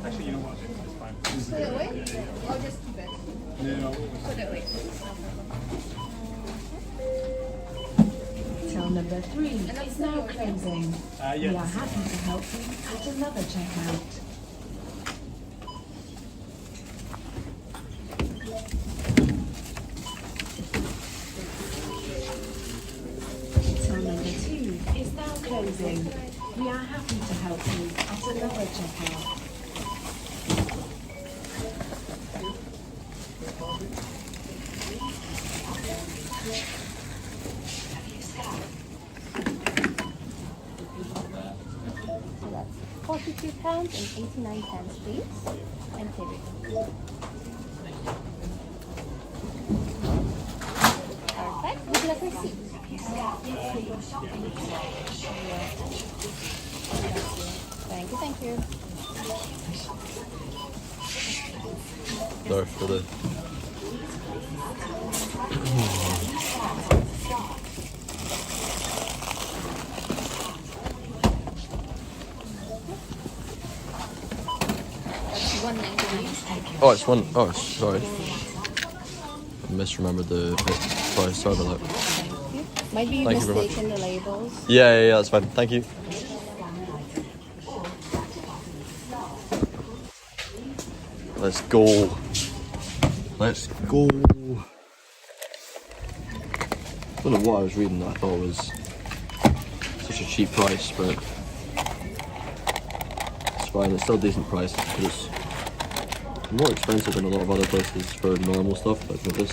Actually, you know what? It's fine. Put it away? Or just keep it? No. Put it away. Till number 3 is now closing. We Yeah. are happy to help you at another checkout. Till number 2 is now closing. We are happy to help you at another checkout. So that's £42.89, please. And table. Perfect. Would you like a receipt? Thank you. Sorry for the. That's $1.99. Oh, it's one. Oh, sorry. I misremembered the price. Sorry about that. Thank you. Might be Thank you very much. mistaken the labels. Yeah, that's fine. Thank you. Let's go. Let's go. I don't know what I was reading that I thought was such a cheap price, but it's fine. It's still a decent price because it's more expensive than a lot of other places for normal stuff like this.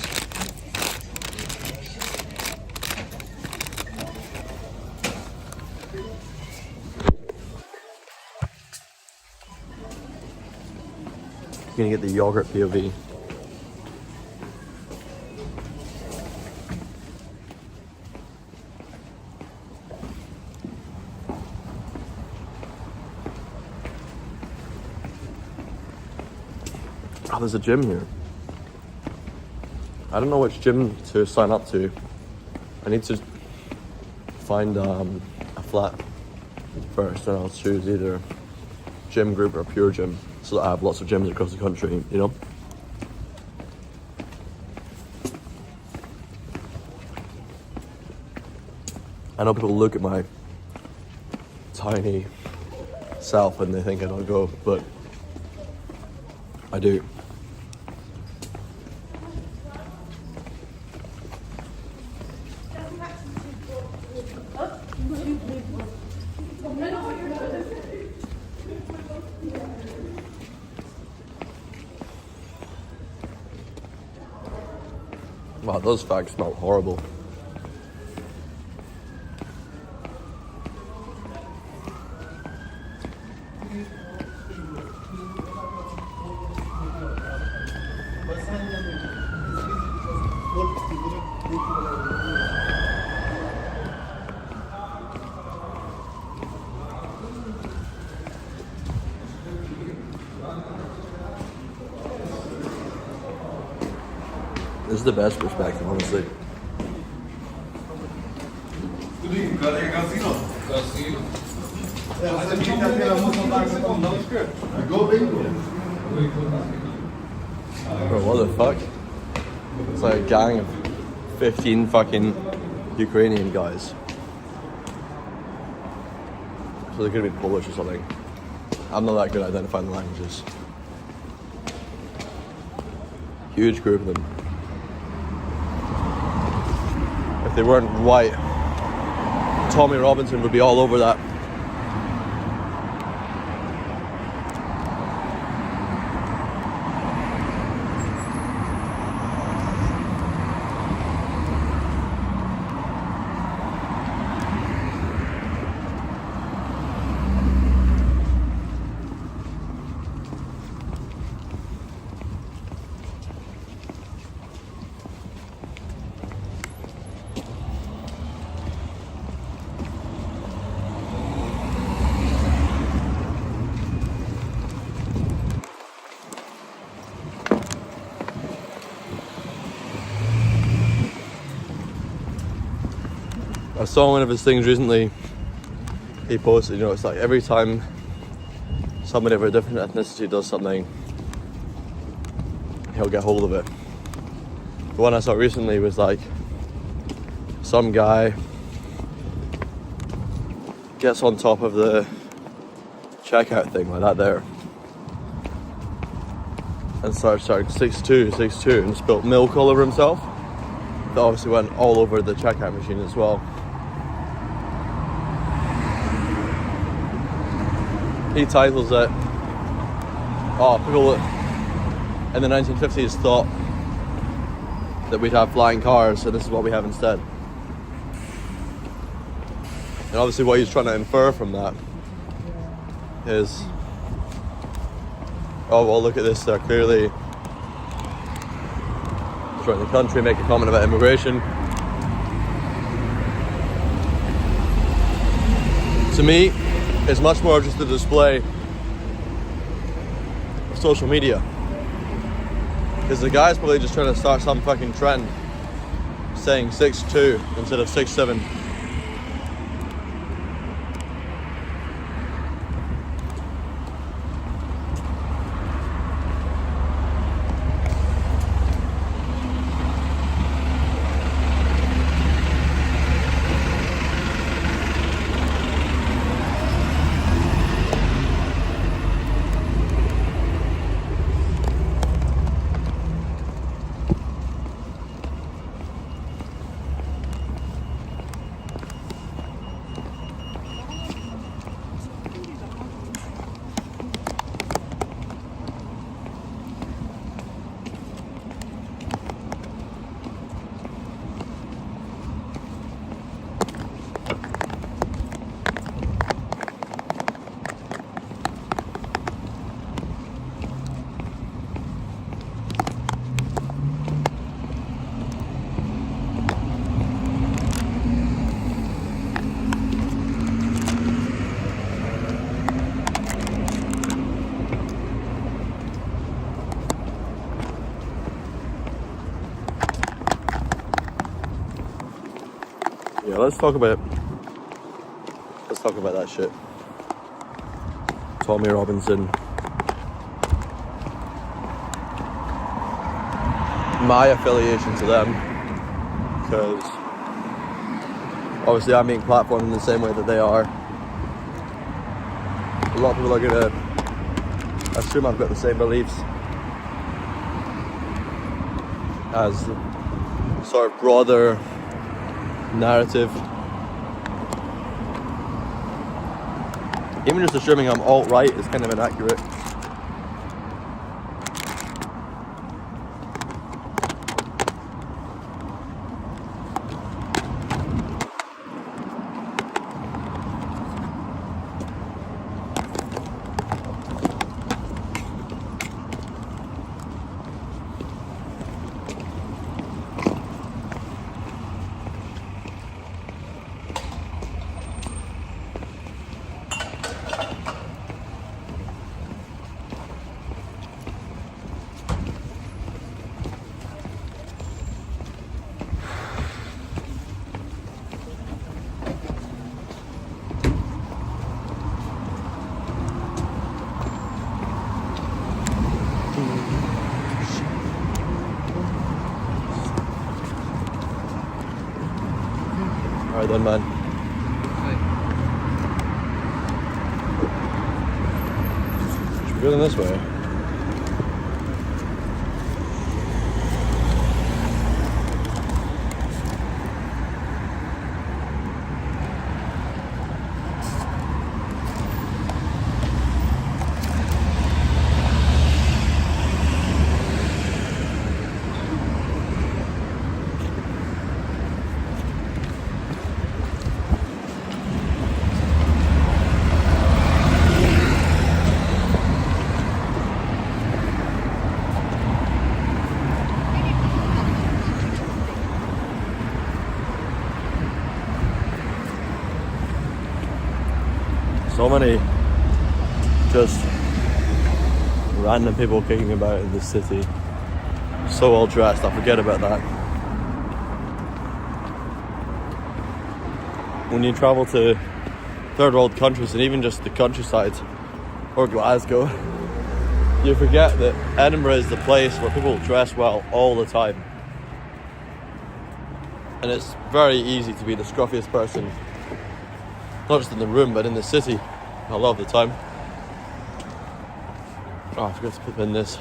You're gonna get the yogurt POV. Oh, there's a gym here. I don't know which gym to sign up to. I need to find a flat first, and I'll choose either gym group or pure gym, so that I have lots of gyms across the country, you know? I know people look at my tiny self and they think I don't go, but I do. Wow, those fags smell horrible. This is the best perspective, honestly. Bro, what the fuck? It's like a gang of 15 fucking Ukrainian guys. So they're gonna be Polish or something. I'm not that good at identifying the languages. Huge group of them. If they weren't white, Tommy Robinson would be all over that. I saw one of his things recently. He posted, you know, it's like every time somebody of a different ethnicity does something, he'll get hold of it. The one I saw recently was like some guy gets on top of the checkout thing like that there and starts shouting 6'2", 6'2", and spilt milk all over himself. That obviously went all over the checkout machine as well. He titles it, people in the 1950s thought that we'd have flying cars, so this is what we have instead. And obviously what he's trying to infer from that is, oh well, look at this, they're clearly destroying the country, make a comment about immigration. To me, it's much more just a display of social media. Because the guy's probably just trying to start some fucking trend saying 6'2" instead of 6'7". Yeah, let's talk about that shit. Tommy Robinson. My affiliation to them, because obviously I'm being platformed in the same way that they are. A lot of people are gonna assume I've got the same beliefs as the sort of broader narrative. Even just assuming I'm alt-right is kind of inaccurate. Right then, man. Should we go this way? So many just random people kicking about in the city. So well dressed, I forget about that. When you travel to third world countries and even just the countryside or Glasgow, you forget that Edinburgh is the place where people dress well all the time. And it's very easy to be the scruffiest person, not just in the room, but in the city, a lot of the time. Oh, I forgot to put in this.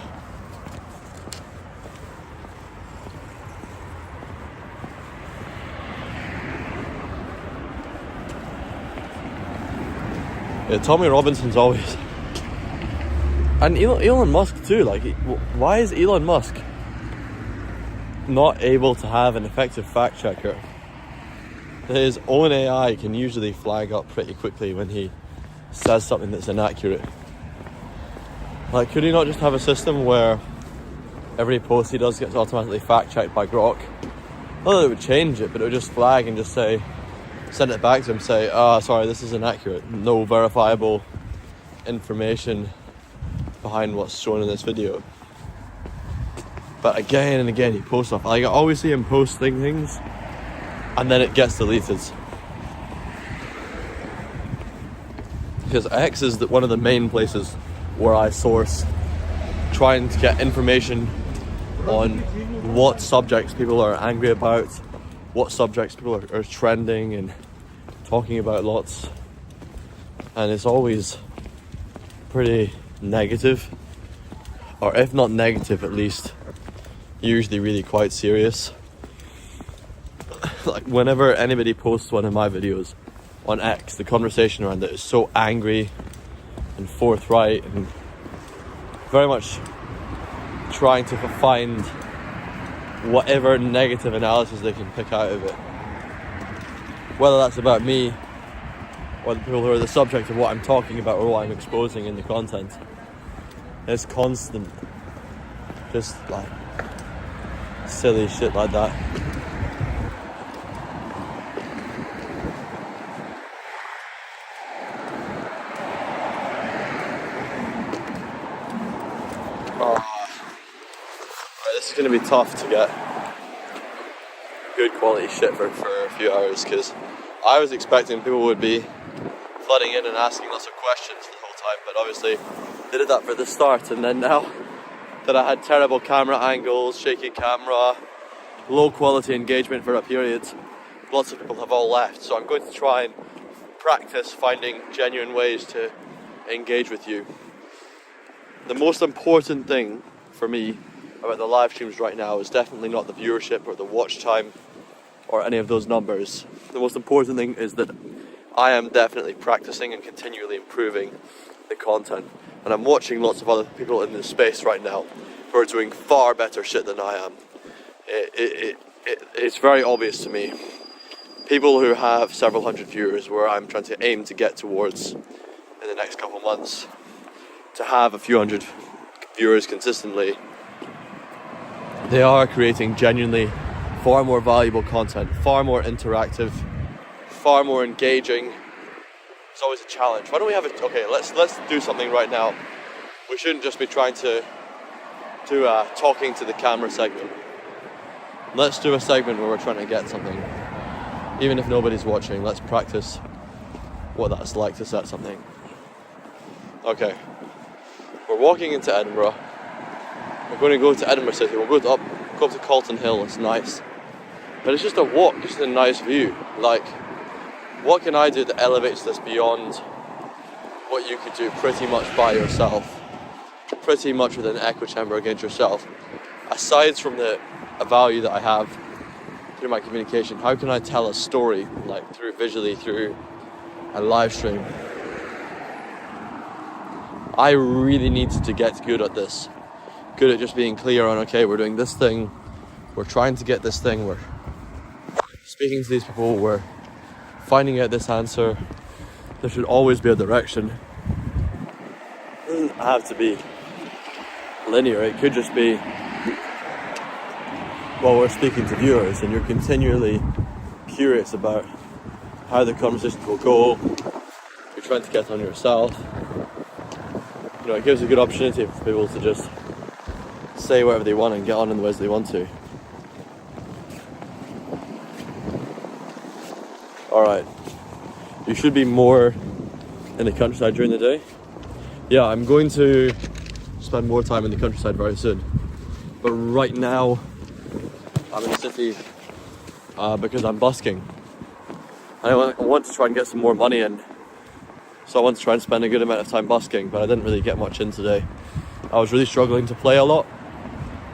Yeah, Tommy Robinson's always... And Elon Musk too, like, why is Elon Musk not able to have an effective fact checker? His own AI can usually flag up pretty quickly when he says something that's inaccurate. Like, could he not just have a system where every post he does gets automatically fact checked by Grok? Not that it would change it, but it would just flag and just say, send it back to him, say, sorry, this is inaccurate. No verifiable information behind what's shown in this video. But again and again he posts stuff. Like, I always see him posting things and then it gets deleted. Because X is one of the main places where I source, trying to get information on what subjects people are angry about, what subjects people are trending and talking about lots. And it's always pretty negative, or if not negative, at least usually really quite serious. Like, whenever anybody posts one of my videos on X, the conversation around it is so angry and forthright and very much trying to find whatever negative analysis they can pick out of it, whether that's about me or the people who are the subject of what I'm talking about or what I'm exposing in the content. It's constant, just like silly shit like that. This is going to be tough to get good quality shit for a few hours, because I was expecting people would be flooding in and asking lots of questions the whole time, but obviously they did that for the start, and then now that I had terrible camera angles, shaky camera, low quality engagement for a period, lots of people have all left. So I'm going to try and practice finding genuine ways to engage with you. The most important thing for me about the live streams right now is definitely not the viewership or the watch time or any of those numbers. The most important thing is that I am definitely practicing and continually improving the content. And I'm watching lots of other people in this space right now who are doing far better shit than I am. It's very obvious to me. People who have several hundred viewers, where I'm trying to aim to get towards in the next couple months, to have a few hundred viewers consistently, they are creating genuinely far more valuable content, far more interactive, far more engaging. It's always a challenge. Why don't we have it? Okay, let's do something right now. We shouldn't just be trying to do a talking to the camera segment. Let's do a segment where we're trying to get something. Even if nobody's watching, let's practice what that's like to set something. Okay, we're walking into Edinburgh. We're going to go to Edinburgh City. We'll go up to Calton Hill. It's nice, but it's just a walk, just a nice view. Like, what can I do that elevates this beyond what you could do pretty much by yourself, pretty much with an echo chamber against yourself? Aside from the value that I have through my communication, how can I tell a story, like through visually, through a live stream? I really need to get good at this. Good at just being clear on, okay, we're doing this thing, we're trying to get this thing, we're speaking to these people, we're finding out this answer. There should always be a direction. It doesn't have to be linear, it could just be, well, we're speaking to viewers and you're continually curious about how the conversation will go. You're trying to get on yourself. You know, it gives a good opportunity for people to just say whatever they want and get on in the ways they want to. Alright, you should be more in the countryside during the day. Yeah, I'm going to spend more time in the countryside very soon. But right now, I'm in the city because I'm busking. I want to try and get some more money in. So I want to try and spend a good amount of time busking, but I didn't really get much in today. I was really struggling to play a lot.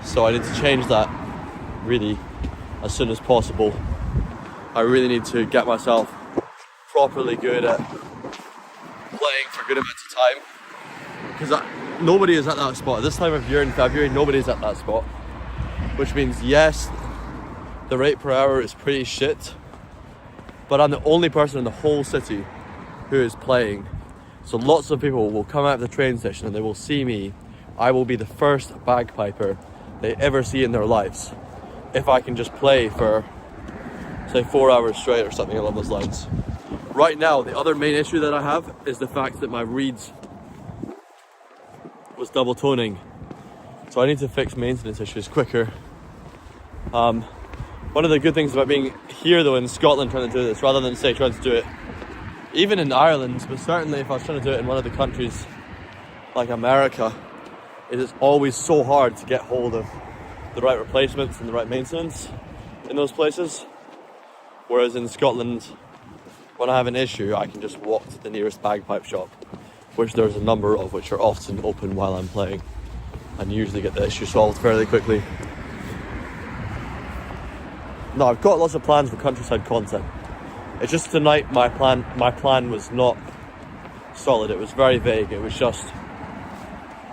So I need to change that really as soon as possible. I really need to get myself properly good at playing for good amounts of time. Because nobody is at that spot. This time of year in February, nobody's at that spot. Which means, yes, the rate per hour is pretty shit, but I'm the only person in the whole city who is playing. So lots of people will come out of the train station and they will see me. I will be the first bagpiper they ever see in their lives if I can just play for, say, 4 hours straight or something along those lines. Right now, the other main issue that I have is the fact that my reeds was double toning. So I need to fix maintenance issues quicker. One of the good things about being here though in Scotland trying to do this, rather than say trying to do it even in Ireland, but certainly if I was trying to do it in one of the countries like America, it is always so hard to get hold of the right replacements and the right maintenance in those places. Whereas in Scotland, when I have an issue, I can just walk to the nearest bagpipe shop, which there's a number of, which are often open while I'm playing, and usually get the issue solved fairly quickly. No, I've got lots of plans for countryside content. It's just tonight my plan was not solid. It was very vague. It was just,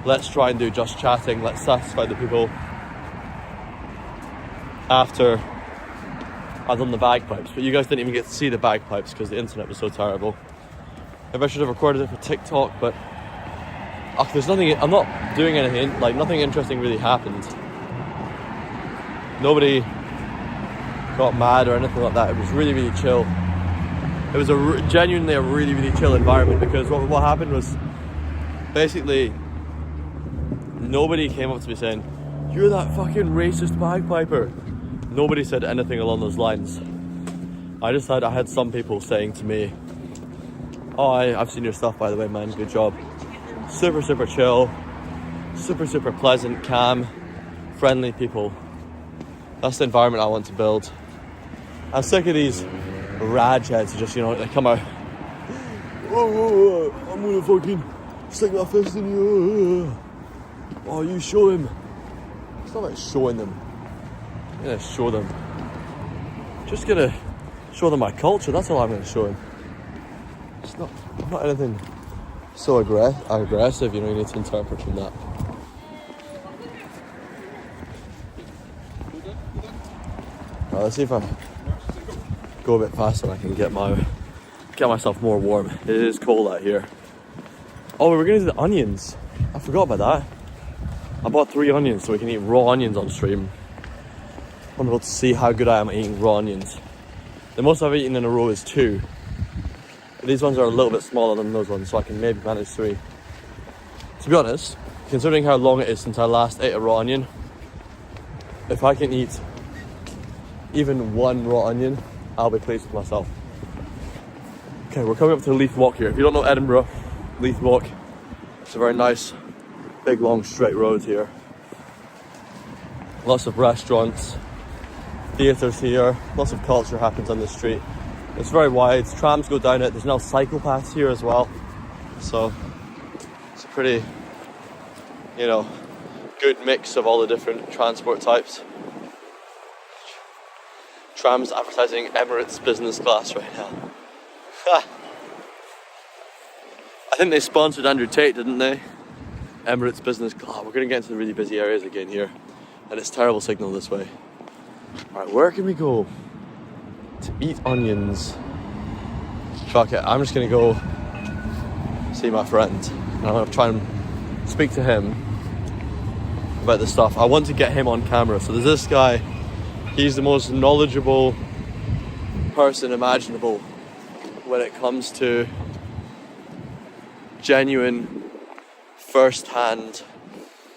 let's try and do just chatting. Let's satisfy the people after I've done the bagpipes. But you guys didn't even get to see the bagpipes because the internet was so terrible. Maybe I should have recorded it for TikTok, but there's nothing, I'm not doing anything, like nothing interesting really happened. Nobody got mad or anything like that. It was really, really chill. It was genuinely a really, really chill environment, because what happened was basically nobody came up to me saying, "You're that fucking racist bagpiper." Nobody said anything along those lines. I had some people saying to me, "Oh, I've seen your stuff, by the way, man, good job." Super, super chill, super, super pleasant, calm, friendly people. That's the environment I want to build. I'm sick of these raj heads who just, they come out, "Oh, I'm gonna fucking stick my fist in you. Oh, you show him." It's not about showing them. I'm gonna show them. Just gonna show them my culture. That's all I'm gonna show them. It's not anything so aggressive, you need to interpret from that. Right, let's see if I go a bit faster and I can get myself more warm. It is cold out here. Oh, we were gonna do the onions. I forgot about that. I bought 3 onions so we can eat raw onions on stream. I want people to see how good I am at eating raw onions. The most I've eaten in a row is 2. These ones are a little bit smaller than those ones, so I can maybe manage 3. To be honest, considering how long it is since I last ate a raw onion, if I can eat even 1 raw onion, I'll be pleased with myself. Okay, we're coming up to Leith Walk here. If you don't know Edinburgh, Leith Walk, it's a very nice, big, long, straight road here. Lots of restaurants, theatres here, lots of culture happens on this street. It's very wide, trams go down it, there's now cycle paths here as well. So it's a pretty, you know, good mix of all the different transport types. Trams advertising Emirates business class right now. I think they sponsored Andrew Tate, didn't they? Emirates business class. We're going to get into the really busy areas again here. And it's terrible signal this way. Alright, where can we go to eat onions? Fuck it, I'm just going to go see my friend. And I'm going to try and speak to him about this stuff. I want to get him on camera. So there's this guy. He's the most knowledgeable person imaginable when it comes to genuine first-hand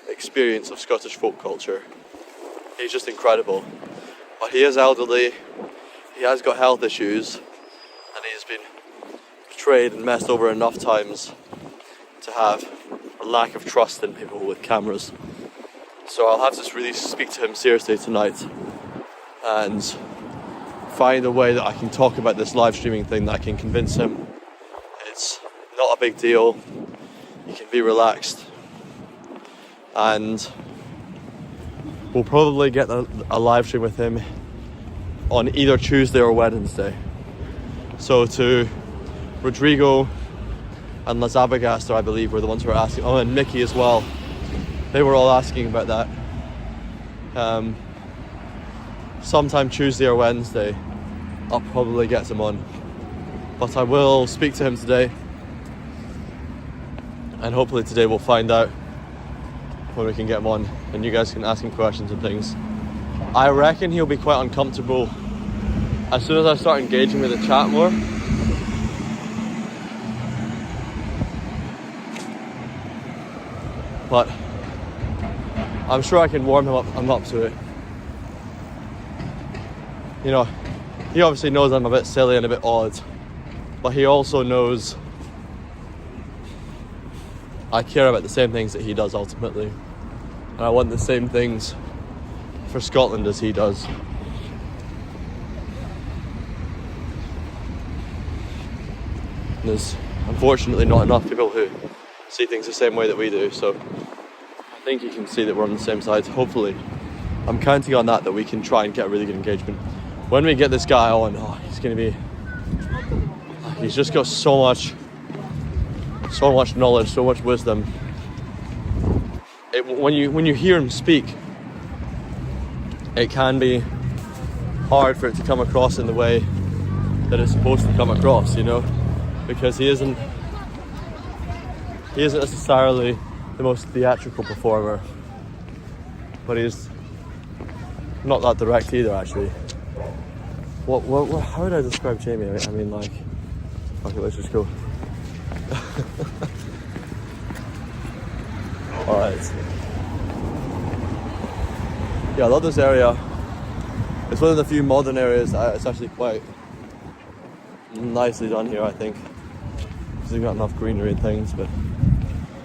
experience of Scottish folk culture. He's just incredible. But he is elderly, he has got health issues, and he's been betrayed and messed over enough times to have a lack of trust in people with cameras. So I'll have to really speak to him seriously tonight and find a way that I can talk about this live streaming thing that I can convince him it's not a big deal, he can be relaxed, and we'll probably get a live stream with him on either Tuesday or Wednesday. So to Rodrigo and Lazabagaster, I believe, were the ones who were asking. Oh, and Mickey as well. They were all asking about that. Sometime Tuesday or Wednesday, I'll probably get him on. But I will speak to him today. And hopefully today we'll find out when we can get him on. And you guys can ask him questions and things. I reckon he'll be quite uncomfortable as soon as I start engaging with the chat more. But I'm sure I can warm him up to it. You know, he obviously knows I'm a bit silly and a bit odd, but he also knows I care about the same things that he does ultimately. And I want the same things for Scotland as he does. And there's unfortunately not enough people who see things the same way that we do, so I think you can see that we're on the same side. Hopefully, I'm counting on that we can try and get a really good engagement. When we get this guy on, he's going to be... He's just got so much knowledge, so much wisdom. When you hear him speak, it can be hard for it to come across in the way that it's supposed to come across, you know, because he isn't necessarily the most theatrical performer, but he's not that direct either, actually. How would I describe Jamie? I mean, like, okay, let's just go. Alright. Yeah, I love this area. It's one of the few modern areas that it's actually quite nicely done here, I think. Because they've got enough greenery and things, but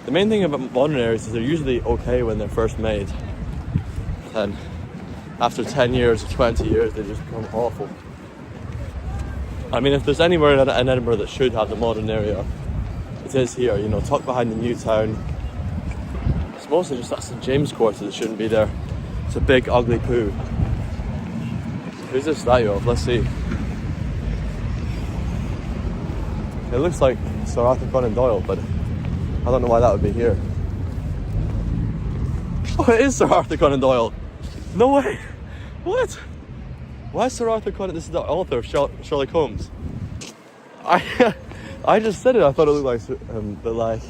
the main thing about modern areas is they're usually okay when they're first made. And after 10 years or 20 years, they just become awful. I mean, if there's anywhere in Edinburgh that should have the modern area, it is here, you know, tucked behind the new town. It's mostly just that St James Quarter that shouldn't be there. It's a big, ugly poo. Who's this statue of? Let's see. It looks like Sir Arthur Conan Doyle, but I don't know why that would be here. Oh, it is Sir Arthur Conan Doyle. No way. What? Why is Sir Arthur Conan? This is the author of Sherlock Holmes. I just said it. I thought it looked like, but like,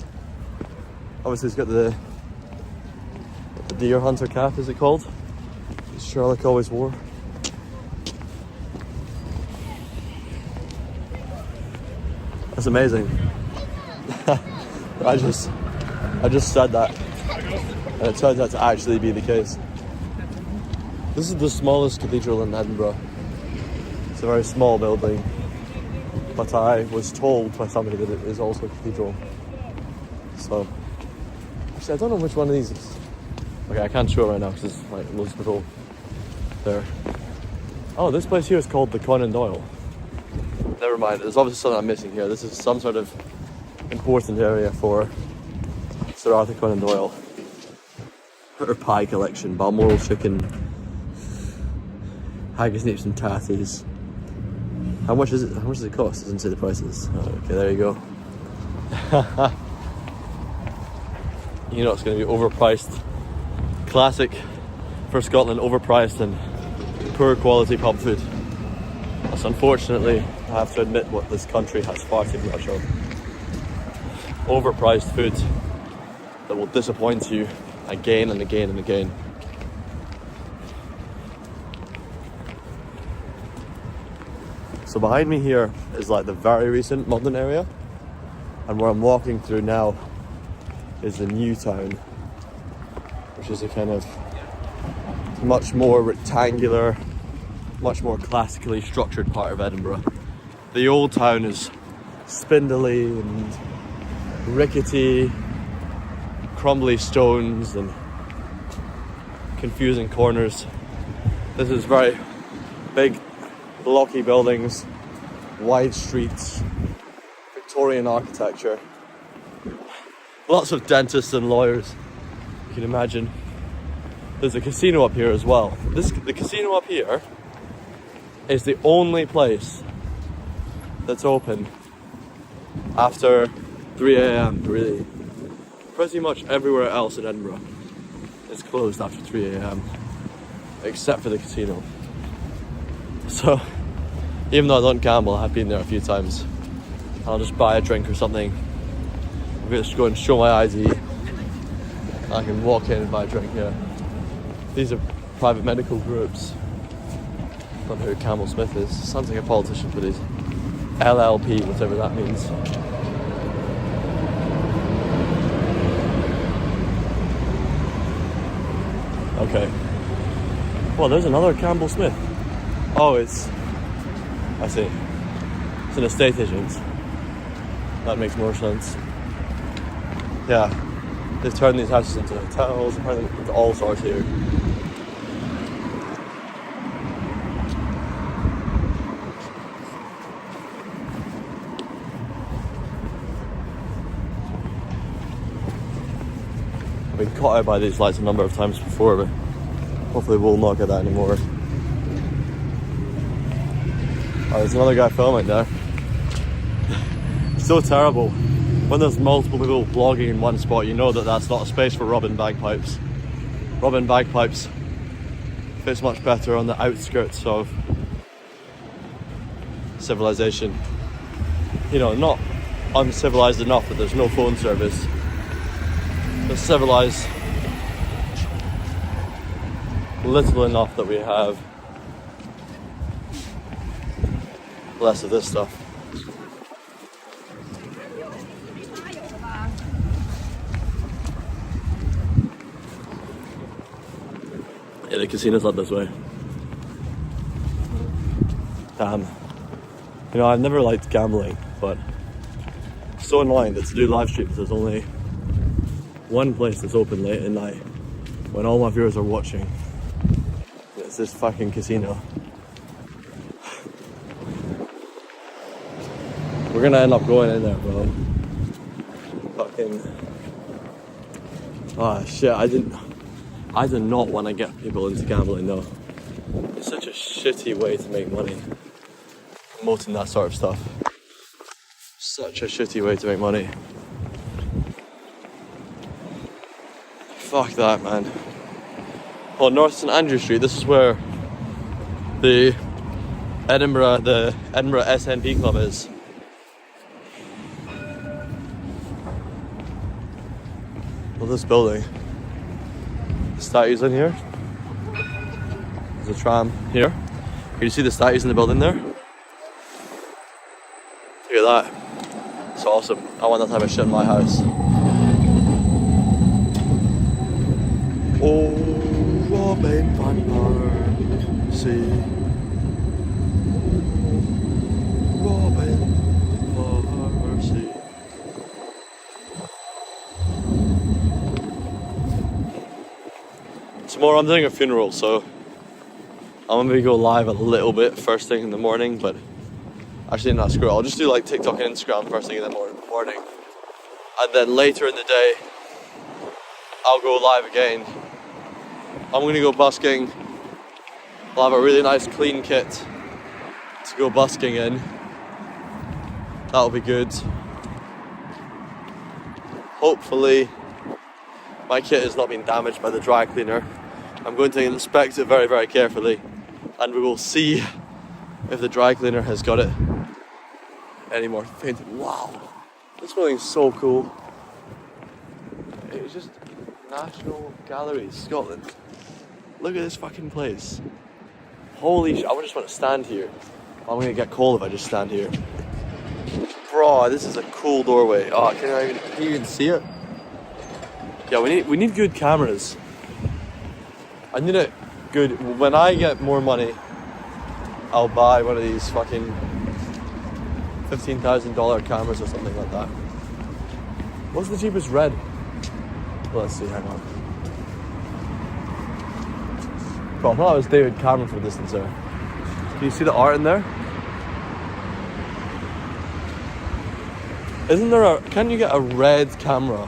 obviously it's got the deer hunter cap. Is it called? Sherlock always wore. That's amazing. I just said that, and it turns out to actually be the case. This is the smallest cathedral in Edinburgh. It's a very small building, but I was told by somebody that it is also a cathedral. So, actually I don't know which one of these is. Okay, I can't show it right now because there's like loads of people there. Oh, this place here is called the Conan Doyle. never mind. There's obviously something I'm missing here. This is some sort of important area for Sir Arthur Conan Doyle. Her pie collection, Balmoral chicken, haggis, neeps and tatties. How much is it? How much does it cost? It doesn't say the prices. Oh, okay, there you go. You know it's going to be overpriced. Classic for Scotland, overpriced and poor quality pub food. That's unfortunately, I have to admit, what this country has far too much of. Overpriced food that will disappoint you again and again and again. So behind me here is like the very recent modern area, and where I'm walking through now is the new town, which is a kind of much more rectangular, much more classically structured part of Edinburgh. The old town is spindly and rickety, crumbly stones and confusing corners. This is very big, blocky buildings, wide streets, Victorian architecture, lots of dentists and lawyers, you can imagine. There's a casino up here as well. The casino up here is the only place that's open after 3 a.m. really. Pretty much everywhere else in Edinburgh is closed after 3 a.m. except for the casino. So, even though I don't gamble, I've been there a few times. I'll just buy a drink or something. I'm going to go and show my ID. I can walk in and buy a drink here. These are private medical groups. I don't know who Campbell Smith is. Sounds like a politician for these. LLP, whatever that means. Okay. Well, there's another Campbell Smith. Oh, I see. It's an estate agent. That makes more sense. Yeah. They've turned these houses into hotels, into all sorts here. I've been caught out by these lights a number of times before, but hopefully we'll not get that anymore. Oh, there's another guy filming there. So terrible. When there's multiple people vlogging in one spot, you know that that's not a space for robbing bagpipes. Robbing bagpipes fits much better on the outskirts of civilization. You know, not uncivilized enough that there's no phone service, but civilized little enough that we have less of this stuff. Yeah, the casino's not this way. Damn. You know, I've never liked gambling, but it's so annoying that to do live streams there's only one place that's open late at night when all my viewers are watching. It's this fucking casino. We're gonna end up going in there, bro. Fucking. Ah, shit, I did not want to get people into gambling though. It's such a shitty way to make money, promoting that sort of stuff. Such a shitty way to make money. Fuck that, man. Oh, North St Andrew Street, this is where the Edinburgh SNP club is. Well, this building. The statues in here. There's a tram here. Can you see the statues in the building there? Look at that. It's awesome. I want that type of shit in my house. Oh, Robin van Persie. Robin van Persie. Tomorrow I'm doing a funeral, so I'm gonna go live a little bit first thing in the morning, but Actually, not screw it. I'll just do like TikTok and Instagram first thing in the morning. And then later in the day, I'll go live again. I'm gonna go busking. I'll have a really nice clean kit to go busking in. That'll be good. Hopefully, my kit has not been damaged by the dry cleaner. I'm going to inspect it very, very carefully, and we will see if the dry cleaner has got it any more painted. Wow, this building's so cool. It's just National Gallery, Scotland. Look at this fucking place. Holy shit, I just want to stand here. I'm gonna get cold if I just stand here. Bro, this is a cool doorway. Oh, can you even see it? Yeah, we need good cameras. I need it good. When I get more money, I'll buy one of these fucking $15,000 cameras or something like that. What's the cheapest red? Well, let's see, hang on. Bro, I thought it was David Cameron from a distance there. Can you see the art in there? Isn't there can you get a red camera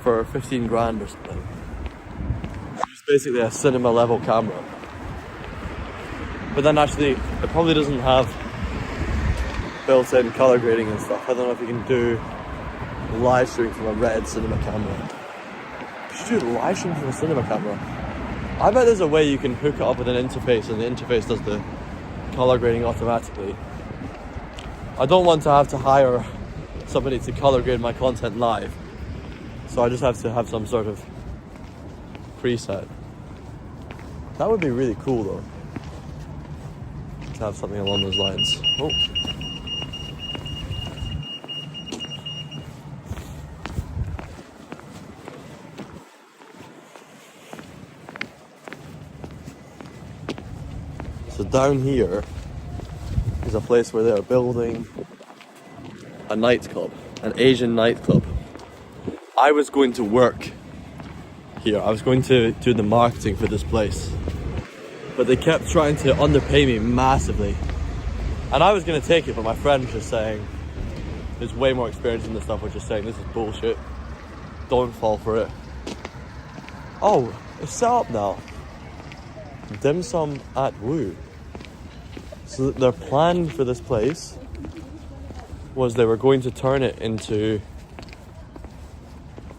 for 15 grand or something? It's basically a cinema level camera. But then actually, it probably doesn't have built-in color grading and stuff. I don't know if you can do live stream from a red cinema camera. You should do live stream from a cinema camera. I bet there's a way you can hook it up with an interface and the interface does the color grading automatically. I don't want to have to hire somebody to color grade my content live. So I just have to have some sort of preset. That would be really cool though. To have something along those lines. Oh. So down here is a place where they're building a nightclub, an Asian nightclub. I was going to work here. I was going to do the marketing for this place. But they kept trying to underpay me massively. And I was going to take it, but my friend was just saying, there's way more experience in this stuff, was just saying, this is bullshit. Don't fall for it. Oh, it's set up now. Dim sum at Woo. So their plan for this place was they were going to turn it into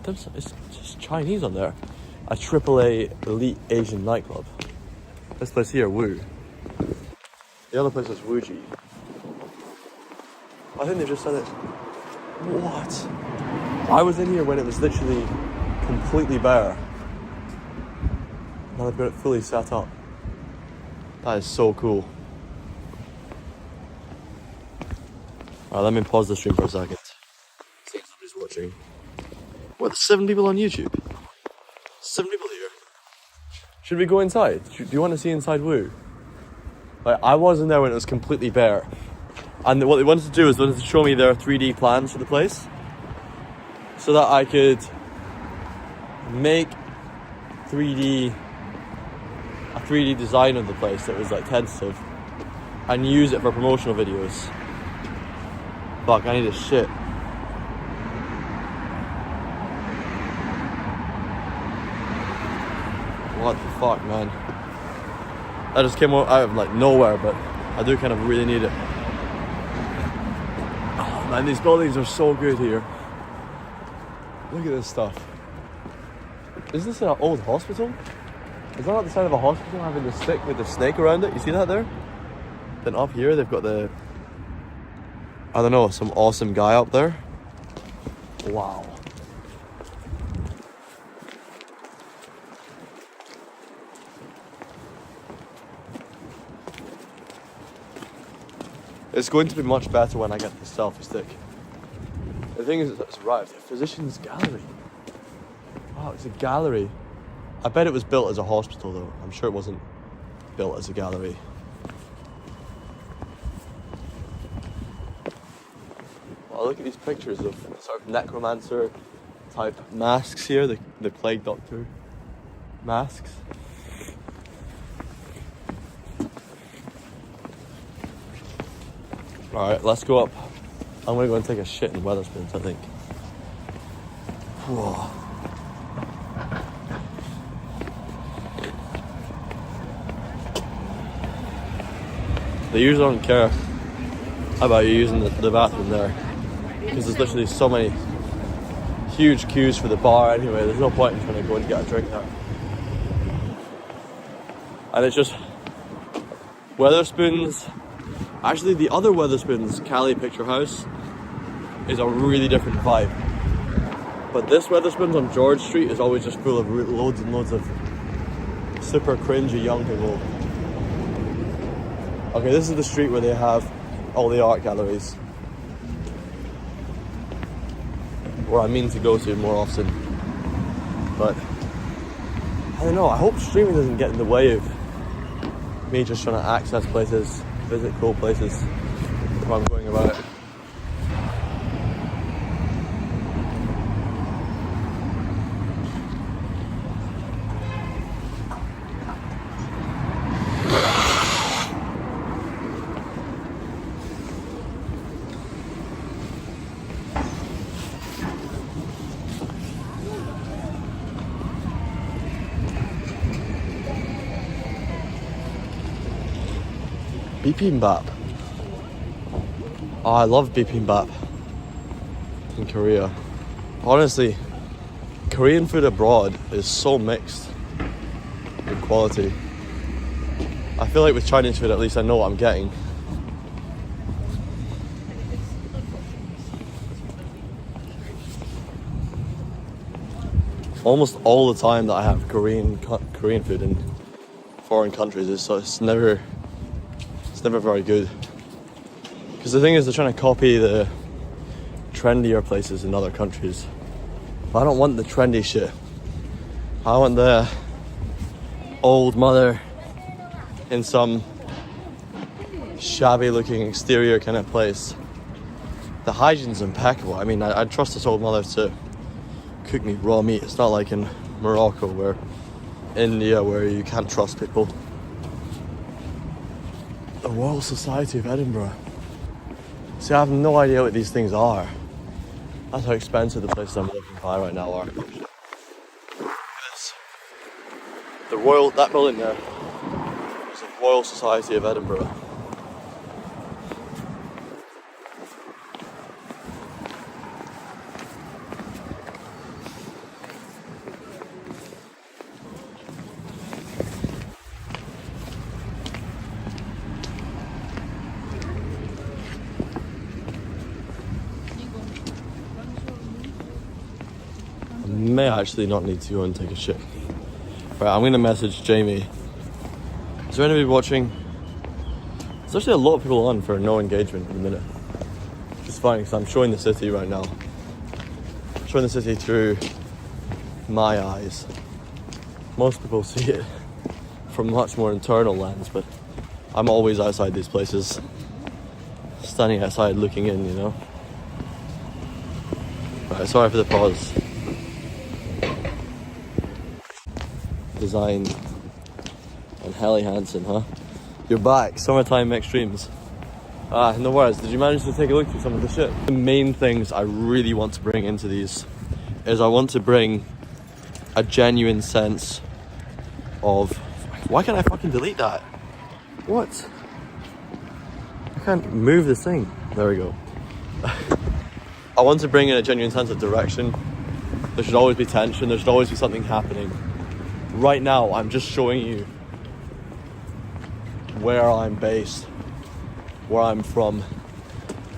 dim sum. It's just Chinese on there. A AAA elite Asian nightclub. This place here, Woo. The other place is Wuji. I think they just said it. What? I was in here when it was literally completely bare. Now they've got it fully set up. That is so cool. Alright, let me pause the stream for a second. See if somebody's watching. What, there's 7 people on YouTube? 7 people here. Should we go inside? Do you want to see inside Woo? Like, I wasn't there when it was completely bare. And what they wanted to do is they wanted to show me their 3D plans for the place. So that I could make a 3D design of the place that was like tentative and use it for promotional videos. Fuck, I need a shit. What the fuck, man? That just came out of like nowhere, but I do kind of really need it. Oh man, these buildings are so good here. Look at this stuff. Is this an old hospital? Is that not the side of a hospital having the stick with the snake around it? You see that there? Then up here they've got the, I don't know, some awesome guy up there. Wow. It's going to be much better when I get the selfie stick. The thing is, it's arrived. A physician's gallery. Wow, it's a gallery. I bet it was built as a hospital though. I'm sure it wasn't built as a gallery. Oh, look at these pictures of sort of necromancer type masks here, the plague doctor masks. Alright, let's go up. I'm gonna go and take a shit in Wetherspoons, I think. Whoa. They usually don't care about you using the bathroom there, because there's literally so many huge queues for the bar anyway. There's no point in trying to go and get a drink there. And it's just Wetherspoons. Actually, the other Wetherspoons, Cali Picture House, is a really different vibe. But this Wetherspoons on George Street is always just full of loads and loads of super cringy young people. Okay, this is the street where they have all the art galleries, where I mean to go to more often. But I don't know, I hope streaming doesn't get in the way of me just trying to access places, visit cool places while I'm going about it. Bibimbap. Oh, I love bibimbap in Korea. Honestly, Korean food abroad is so mixed in quality. I feel like with Chinese food, at least I know what I'm getting. Almost all the time that I have Korean food in foreign countries, it's never very good. Because the thing is, they're trying to copy the trendier places in other countries. But I don't want the trendy shit. I want the old mother in some shabby looking exterior kind of place. The hygiene's impeccable. I mean, I'd trust this old mother to cook me raw meat. It's not like in Morocco or India where you can't trust people. The Royal Society of Edinburgh. See, I have no idea what these things are. That's how expensive the places I'm looking by right now are. That building there is the Royal Society of Edinburgh. May actually not need to go and take a shit. Right, I'm gonna message Jamie. Is there anybody watching? There's actually a lot of people on for no engagement in a minute. It's fine because I'm showing the city right now. I'm showing the city through my eyes. Most people see it from a much more internal lens, but I'm always outside these places, standing outside looking in, you know. Right, sorry for the pause. Design and Helly Hansen, huh? You're back. Summertime extremes. No worries. Did you manage to take a look through some of the shit? The main things I really want to bring into these is I want to bring a genuine sense of... Why can't I fucking delete that? What? I can't move this thing. There we go. I want to bring in a genuine sense of direction. There should always be tension. There should always be something happening. Right now, I'm just showing you where I'm based, where I'm from.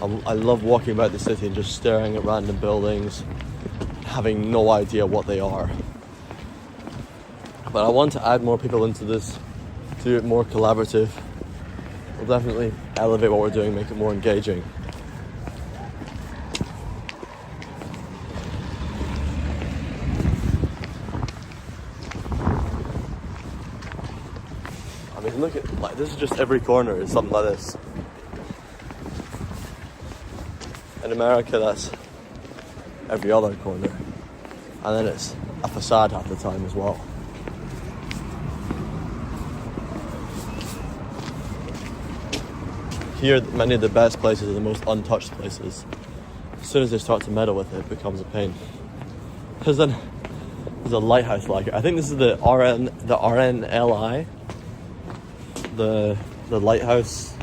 I love walking about the city and just staring at random buildings, having no idea what they are. But I want to add more people into this, do it more collaborative. We'll definitely elevate what we're doing, make it more engaging. I mean, look at, like, this is just every corner is something like this. In America, that's every other corner. And then it's a facade half the time as well. here, many of the best places are the most untouched places. As soon as they start to meddle with it, it becomes a pain. There's a lighthouse like it. I think this is the RNLI, the lighthouse,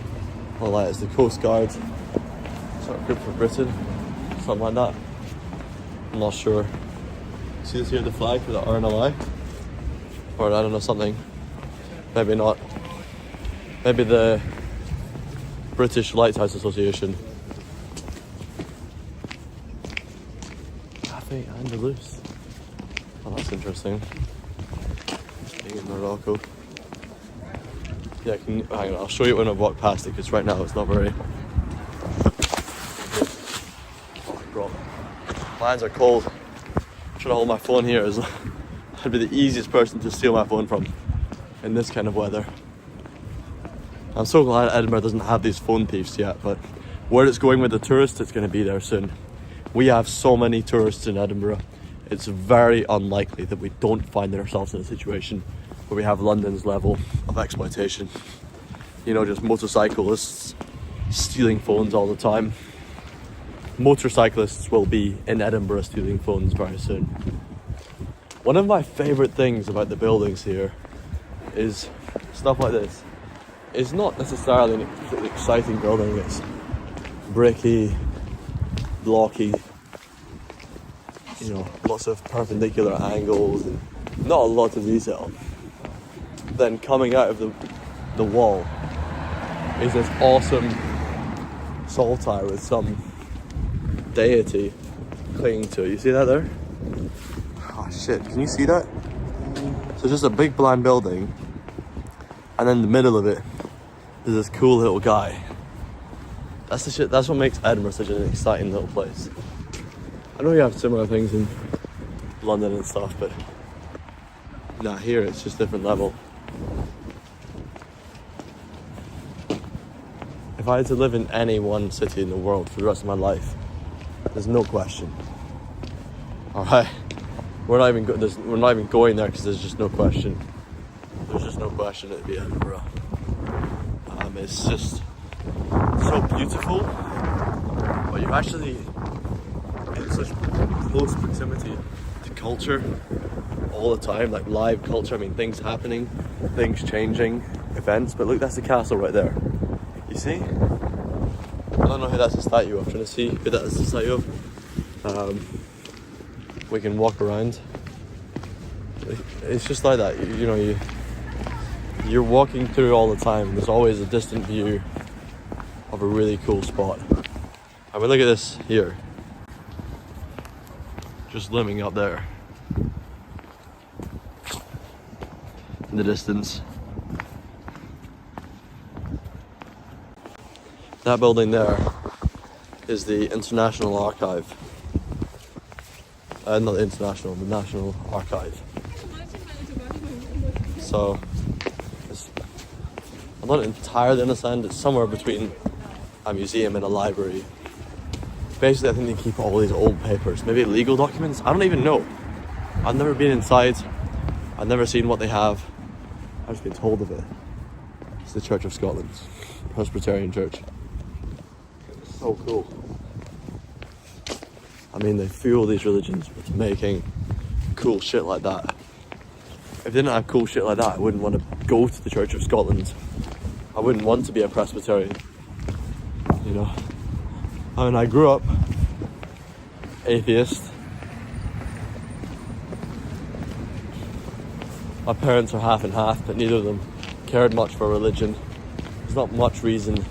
or like it's the Coast Guard sort of group for Britain, something like that. I'm not sure. See this here, the flag for the RNLI, or I don't know, something. Maybe not. Maybe the British Lighthouse Association. Cafe Andalus. Oh, that's interesting. Being in Morocco. Yeah, hang on, I'll show you when I walk past it, because right now it's not very... Oh, bro. My hands are cold. I'm trying to hold my phone here. I'd be the easiest person to steal my phone from in this kind of weather. I'm so glad Edinburgh doesn't have these phone thieves yet, but where it's going with the tourists, it's going to be there soon. We have so many tourists in Edinburgh. It's very unlikely that we don't find ourselves in a situation where we have London's level of exploitation. You know, just motorcyclists stealing phones all the time. Motorcyclists will be in Edinburgh stealing phones very soon. One of my favourite things about the buildings here is stuff like this. It's not necessarily an particularly exciting building. It's bricky, blocky, you know, lots of perpendicular angles and not a lot of detail. Then coming out of the wall is this awesome saltire with some deity clinging to it. You see that there? Oh shit, can you see that? So just a big bland building, and then in the middle of it is this cool little guy. That's the shit, that's what makes Edinburgh such an exciting little place. I know you have similar things in London and stuff, but nah, here it's just different level. If I had to live in any one city in the world for the rest of my life, there's no question. Alright, we're not even going there because there's just no question. There's just no question it'd be Edinburgh. It's just so beautiful, but you're actually in such close proximity to culture all the time, like live culture. I mean, things happening, things changing, events. But look, that's the castle right there. You see? I don't know who that's a statue of. I'm trying to see who that is a statue of. We can walk around. It's just like that. You know, you're walking through all the time. There's always a distant view of a really cool spot. I mean, look at this here. Just looming up there in the distance. That building there is the International Archive. Not the International, the National Archive. So, I'm not entirely understand, it's somewhere between a museum and a library. Basically, I think they keep all these old papers, maybe legal documents, I don't even know. I've never been inside, I've never seen what they have, I've just been told of it. It's the Church of Scotland, Presbyterian Church. So cool. I mean, they fuel these religions with making cool shit like that. If they didn't have cool shit like that, I wouldn't want to go to the Church of Scotland. I wouldn't want to be a Presbyterian, you know. I mean, I grew up atheist. My parents are half and half, but neither of them cared much for religion. There's not much reason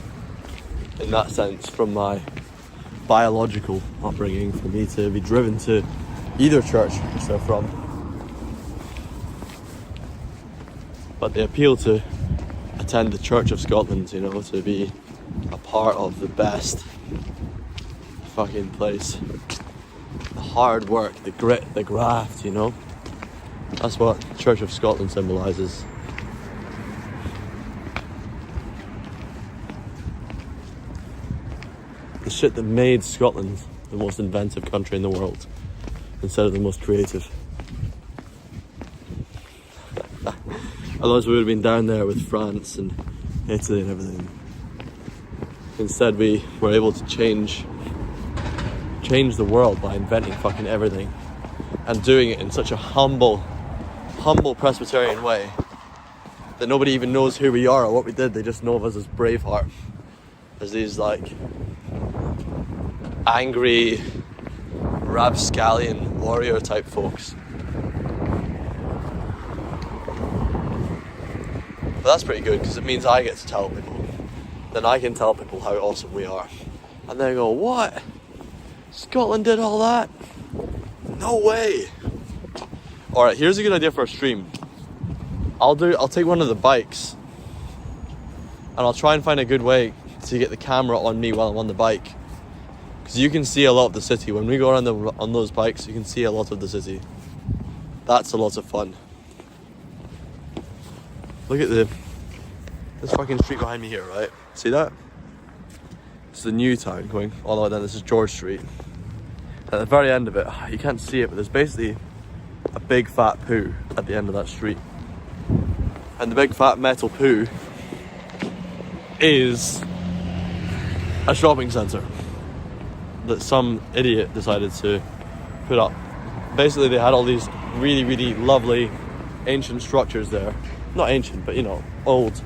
in that sense from my biological upbringing for me to be driven to either church which they're from. But they appeal to attend the Church of Scotland, you know, to be a part of the best fucking place. The hard work, the grit, the graft, you know. That's what Church of Scotland symbolises. The shit that made Scotland the most inventive country in the world instead of the most creative. Otherwise we would have been down there with France and Italy and everything. Instead, we were able to change the world by inventing fucking everything and doing it in such a humble Presbyterian way that nobody even knows who we are or what we did. They just know of us as Braveheart, as these like angry rapscallion warrior type folks. But that's pretty good because it means I get to tell people. Then I can tell people how awesome we are. And they go, what? Scotland did all that? No way. Alright, here's a good idea for a stream. I'll take one of the bikes and I'll try and find a good way to get the camera on me while I'm on the bike. Because you can see a lot of the city. When we go around on those bikes, you can see a lot of the city. That's a lot of fun. Look at this fucking street behind me here, right? See that? It's the new town going all the way down. This is George Street. At the very end of it, you can't see it, but there's basically a big fat poo at the end of that street. And the big fat metal poo is a shopping centre that some idiot decided to put up. Basically, they had all these really, really lovely ancient structures there. Not ancient, but you know, old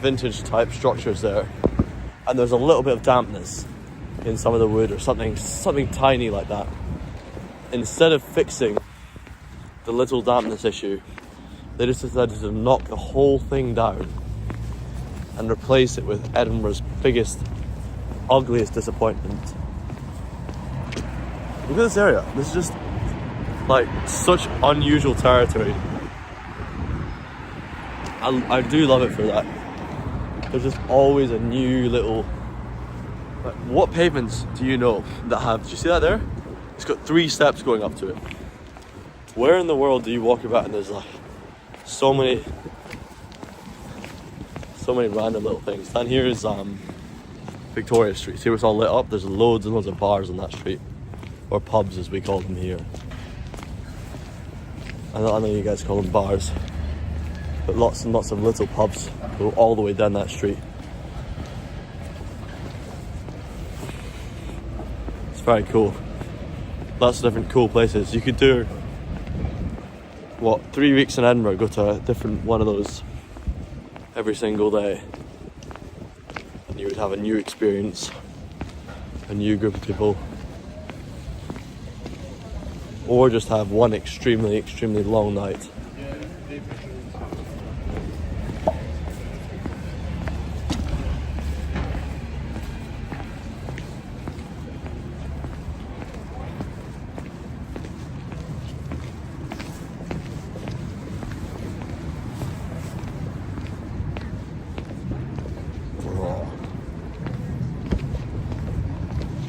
vintage type structures there. And there's a little bit of dampness in some of the wood or something tiny like that. Instead of fixing the little dampness issue, they just decided to knock the whole thing down and replace it with Edinburgh's biggest, ugliest disappointment. Look at this area. This is just like such unusual territory. I do love it for that. There's just always a new little... Like, what pavements do you know that have... Do you see that there? It's got 3 steps going up to it. Where in the world do you walk about and there's like so many random little things? Down here is Victoria Street. See where it's all lit up? There's loads and loads of bars on that street. Or pubs as we call them here. I know you guys call them bars. But lots and lots of little pubs go all the way down that street. It's very cool. Lots of different cool places. You could do, 3 weeks in Edinburgh, go to a different one of those every single day. And you would have a new experience, a new group of people. Or just have one extremely, extremely long night.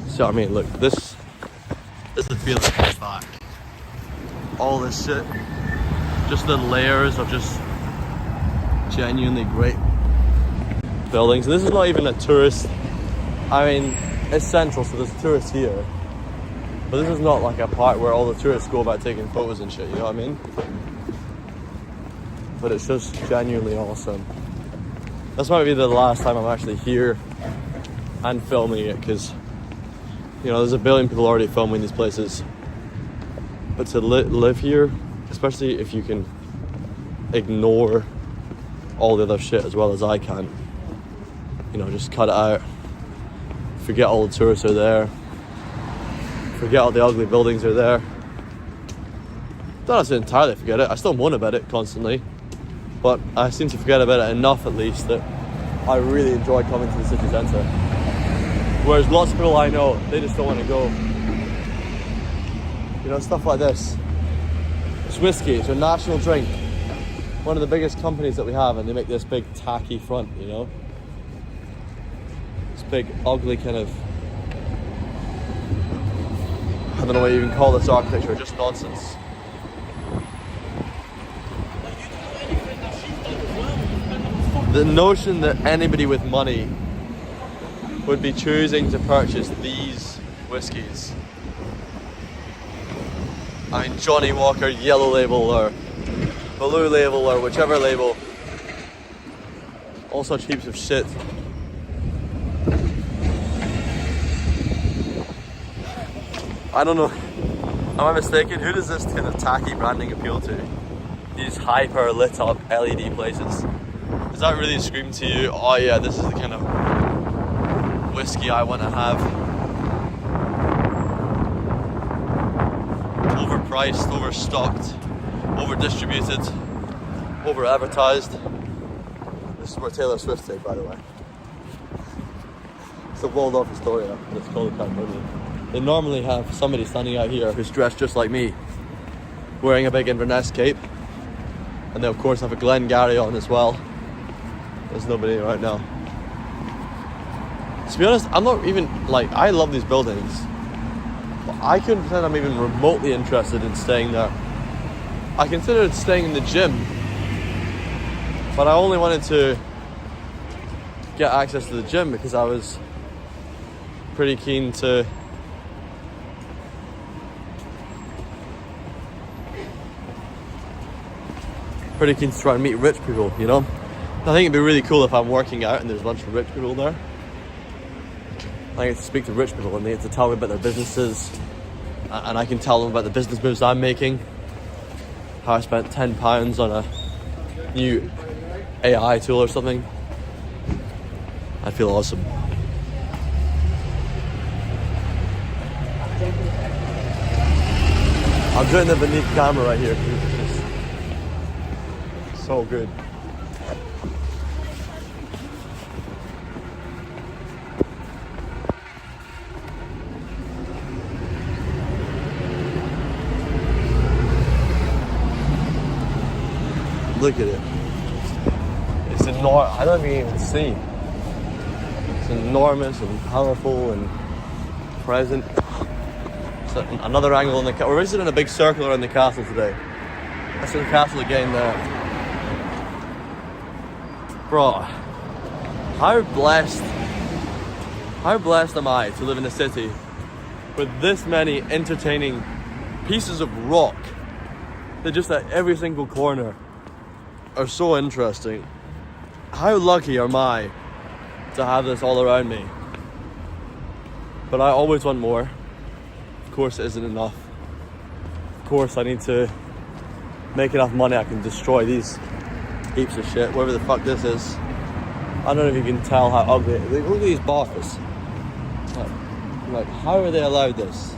See what I mean? Look, this is the feeling of back. All this shit, just the layers of just genuinely great buildings. And this is not even a tourist, I mean, it's central, so there's tourists here. But this is not like a part where all the tourists go about taking photos and shit, you know what I mean? But it's just genuinely awesome. This might be the last time I'm actually here and filming it, because you know, there's a billion people already filming these places. But to live here, especially if you can ignore all the other shit as well as I can, you know, just cut it out, forget all the tourists are there, forget all the ugly buildings are there. Don't have to entirely forget it, I still moan about it constantly, but I seem to forget about it enough at least that I really enjoy coming to the city centre. Whereas lots of people I know, they just don't want to go. You know, stuff like this. It's whiskey, it's a national drink. One of the biggest companies that we have, and they make this big tacky front, you know? This big, ugly kind of... I don't know what you even call this architecture, just nonsense. The notion that anybody with money would be choosing to purchase these whiskies. I mean, Johnny Walker Yellow Label or Blue Label or whichever label. All such heaps of shit. I don't know. Am I mistaken? Who does this kind of tacky branding appeal to? These hyper lit up LED places. Does that really scream to you, oh yeah, this is the kind of whiskey I want to have? Overpriced, overstocked, over-distributed, over-advertised. This is where Taylor Swift stayed, by the way. It's the Waldorf Astoria, and it's called a California. They normally have somebody standing out here who's dressed just like me, wearing a big Inverness cape. And they of course have a Glengarry on as well. There's nobody right now. To be honest, I'm not even, like, I love these buildings, but I couldn't pretend I'm even remotely interested in staying there. I considered staying in the gym, but I only wanted to get access to the gym because I was pretty keen to try and meet rich people, you know? I think it'd be really cool if I'm working out and there's a bunch of rich people there. I get to speak to rich people and they get to tell me about their businesses, and I can tell them about the business moves I'm making. How I spent £10 on a new AI tool or something. I feel awesome. I'm doing the beneath camera right here because it's just so good. Look at it. It's enormous. I don't even see. It's enormous and powerful and present. So another angle in the castle. We're basically in a big circle around the castle today. That's the castle again there. Bro, how blessed am I to live in a city with this many entertaining pieces of rock that just at every single corner are so interesting. How lucky am I to have this all around me? But I always want more. Of course it isn't enough. Of course I need to make enough money I can destroy these heaps of shit, whatever the fuck this is. I don't know if you can tell how ugly it is. Look at these bars. Like, how are they allowed this?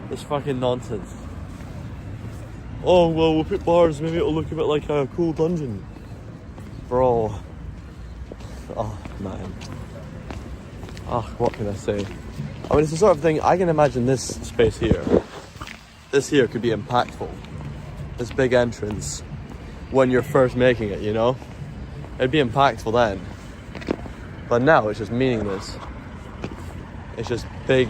This fucking nonsense. Oh, well, we'll put bars, maybe it'll look a bit like a cool dungeon. Bro. Oh, man. Oh, what can I say? I mean, it's the sort of thing, I can imagine this space here. This here could be impactful. This big entrance. When you're first making it, you know? It'd be impactful then. But now it's just meaningless. It's just big,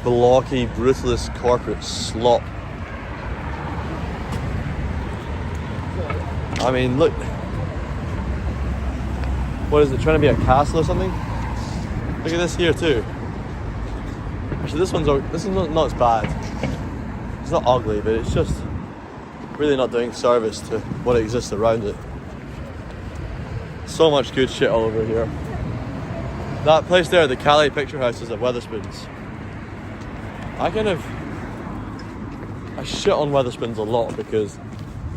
blocky, brutalist corporate slop. I mean, look. What is it, trying to be a castle or something? Look at this here too. Actually, this one's not as bad. It's not ugly, but it's just really not doing service to what exists around it. So much good shit all over here. That place there, the Calais Picture House, is at Wetherspoons. I shit on Wetherspoons a lot because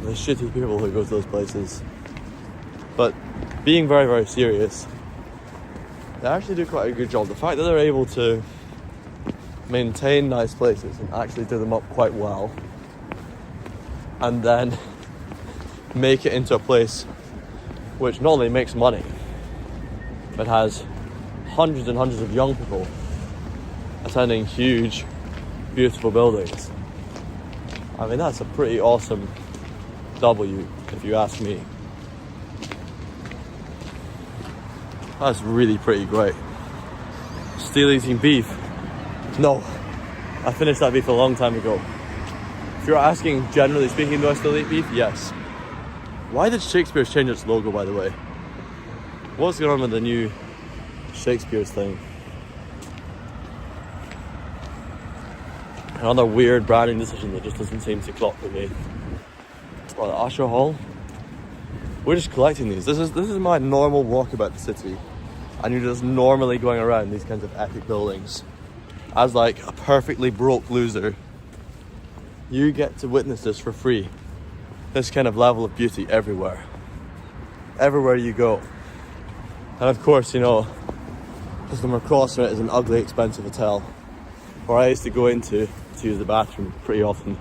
the shitty people who go to those places. But being very, very serious, they actually do quite a good job. The fact that they're able to maintain nice places and actually do them up quite well, and then make it into a place which not only makes money, but has hundreds and hundreds of young people attending huge, beautiful buildings. I mean, that's a pretty awesome W, if you ask me. That's really pretty great. Still eating beef? No, I finished that beef a long time ago. If you're asking, generally speaking, do I still eat beef? Yes. Why did Shakespeare's change its logo, by the way? What's going on with the new Shakespeare's thing? Another weird branding decision that just doesn't seem to clock with me. Oh, the Usher Hall. We're just collecting these. This is my normal walk about the city, and you're just normally going around these kinds of epic buildings. as like a perfectly broke loser, you get to witness this for free. This kind of level of beauty everywhere. Everywhere you go. And of course, you know, just across from it is an ugly, expensive hotel where I used to go into to use the bathroom pretty often.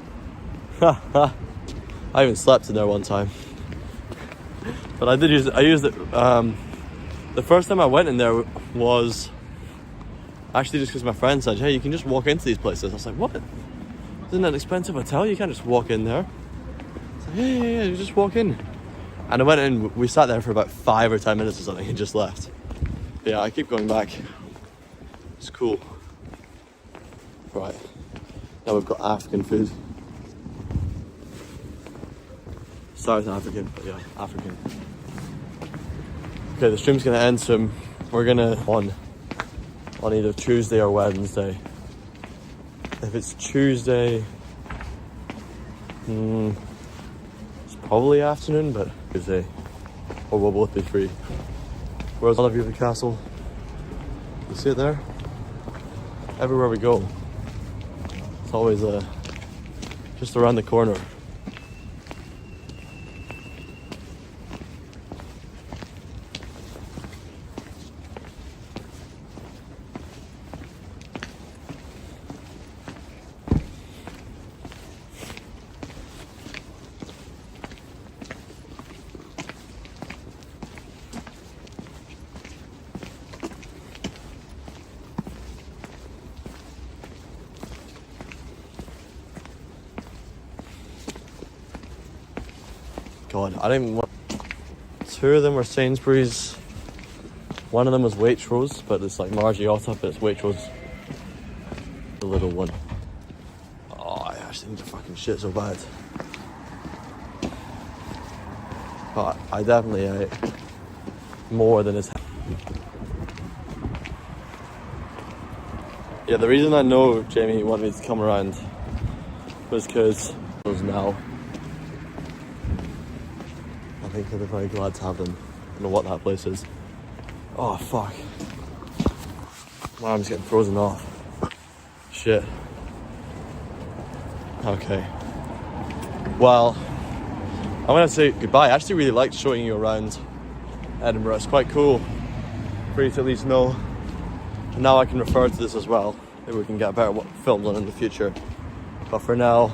I even slept in there one time. But I used it, the first time I went in there was actually just because my friend said, hey, you can just walk into these places. I was like, what? Isn't that an expensive hotel? You can't just walk in there. I was like, yeah, you just walk in. And I went in, we sat there for about 5 or 10 minutes or something and just left. But yeah, I keep going back. It's cool. Right, now we've got African food. South African, but yeah, African. Okay, the stream's gonna end soon. We're gonna on either Tuesday or Wednesday. If it's Tuesday, it's probably afternoon, but Tuesday, or we'll both be free. Where's another view of the castle? You see it there? Everywhere we go, it's always just around the corner. God, I didn't even want... 2 of them were Sainsbury's. 1 of them was Waitrose, but it's like Margiotta, but it's Waitrose. The little one. Oh, I actually need to fucking shit so bad. But I definitely ate more than his... Yeah, the reason I know Jamie wanted me to come around was because it was now. I think they'll be very glad to have them. I don't know what that place is. Oh, fuck. My arm's getting frozen off. Shit. Okay. Well, I'm gonna say goodbye. I actually really liked showing you around Edinburgh. It's quite cool for you to at least know. And now I can refer to this as well. Maybe we can get better films on in the future. But for now,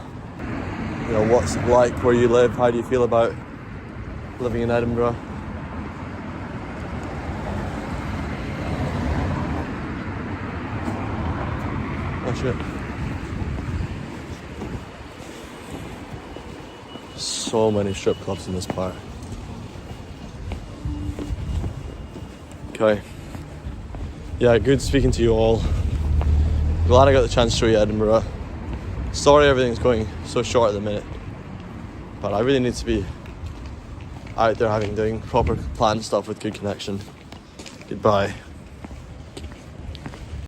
you know, what's it like where you live? How do you feel about living in Edinburgh? Oh shit. So many strip clubs in this part. Okay. Yeah, good speaking to you all. Glad I got the chance to show you Edinburgh. Sorry everything's going so short at the minute. But I really need to be out there doing proper planned stuff with good connection. Goodbye.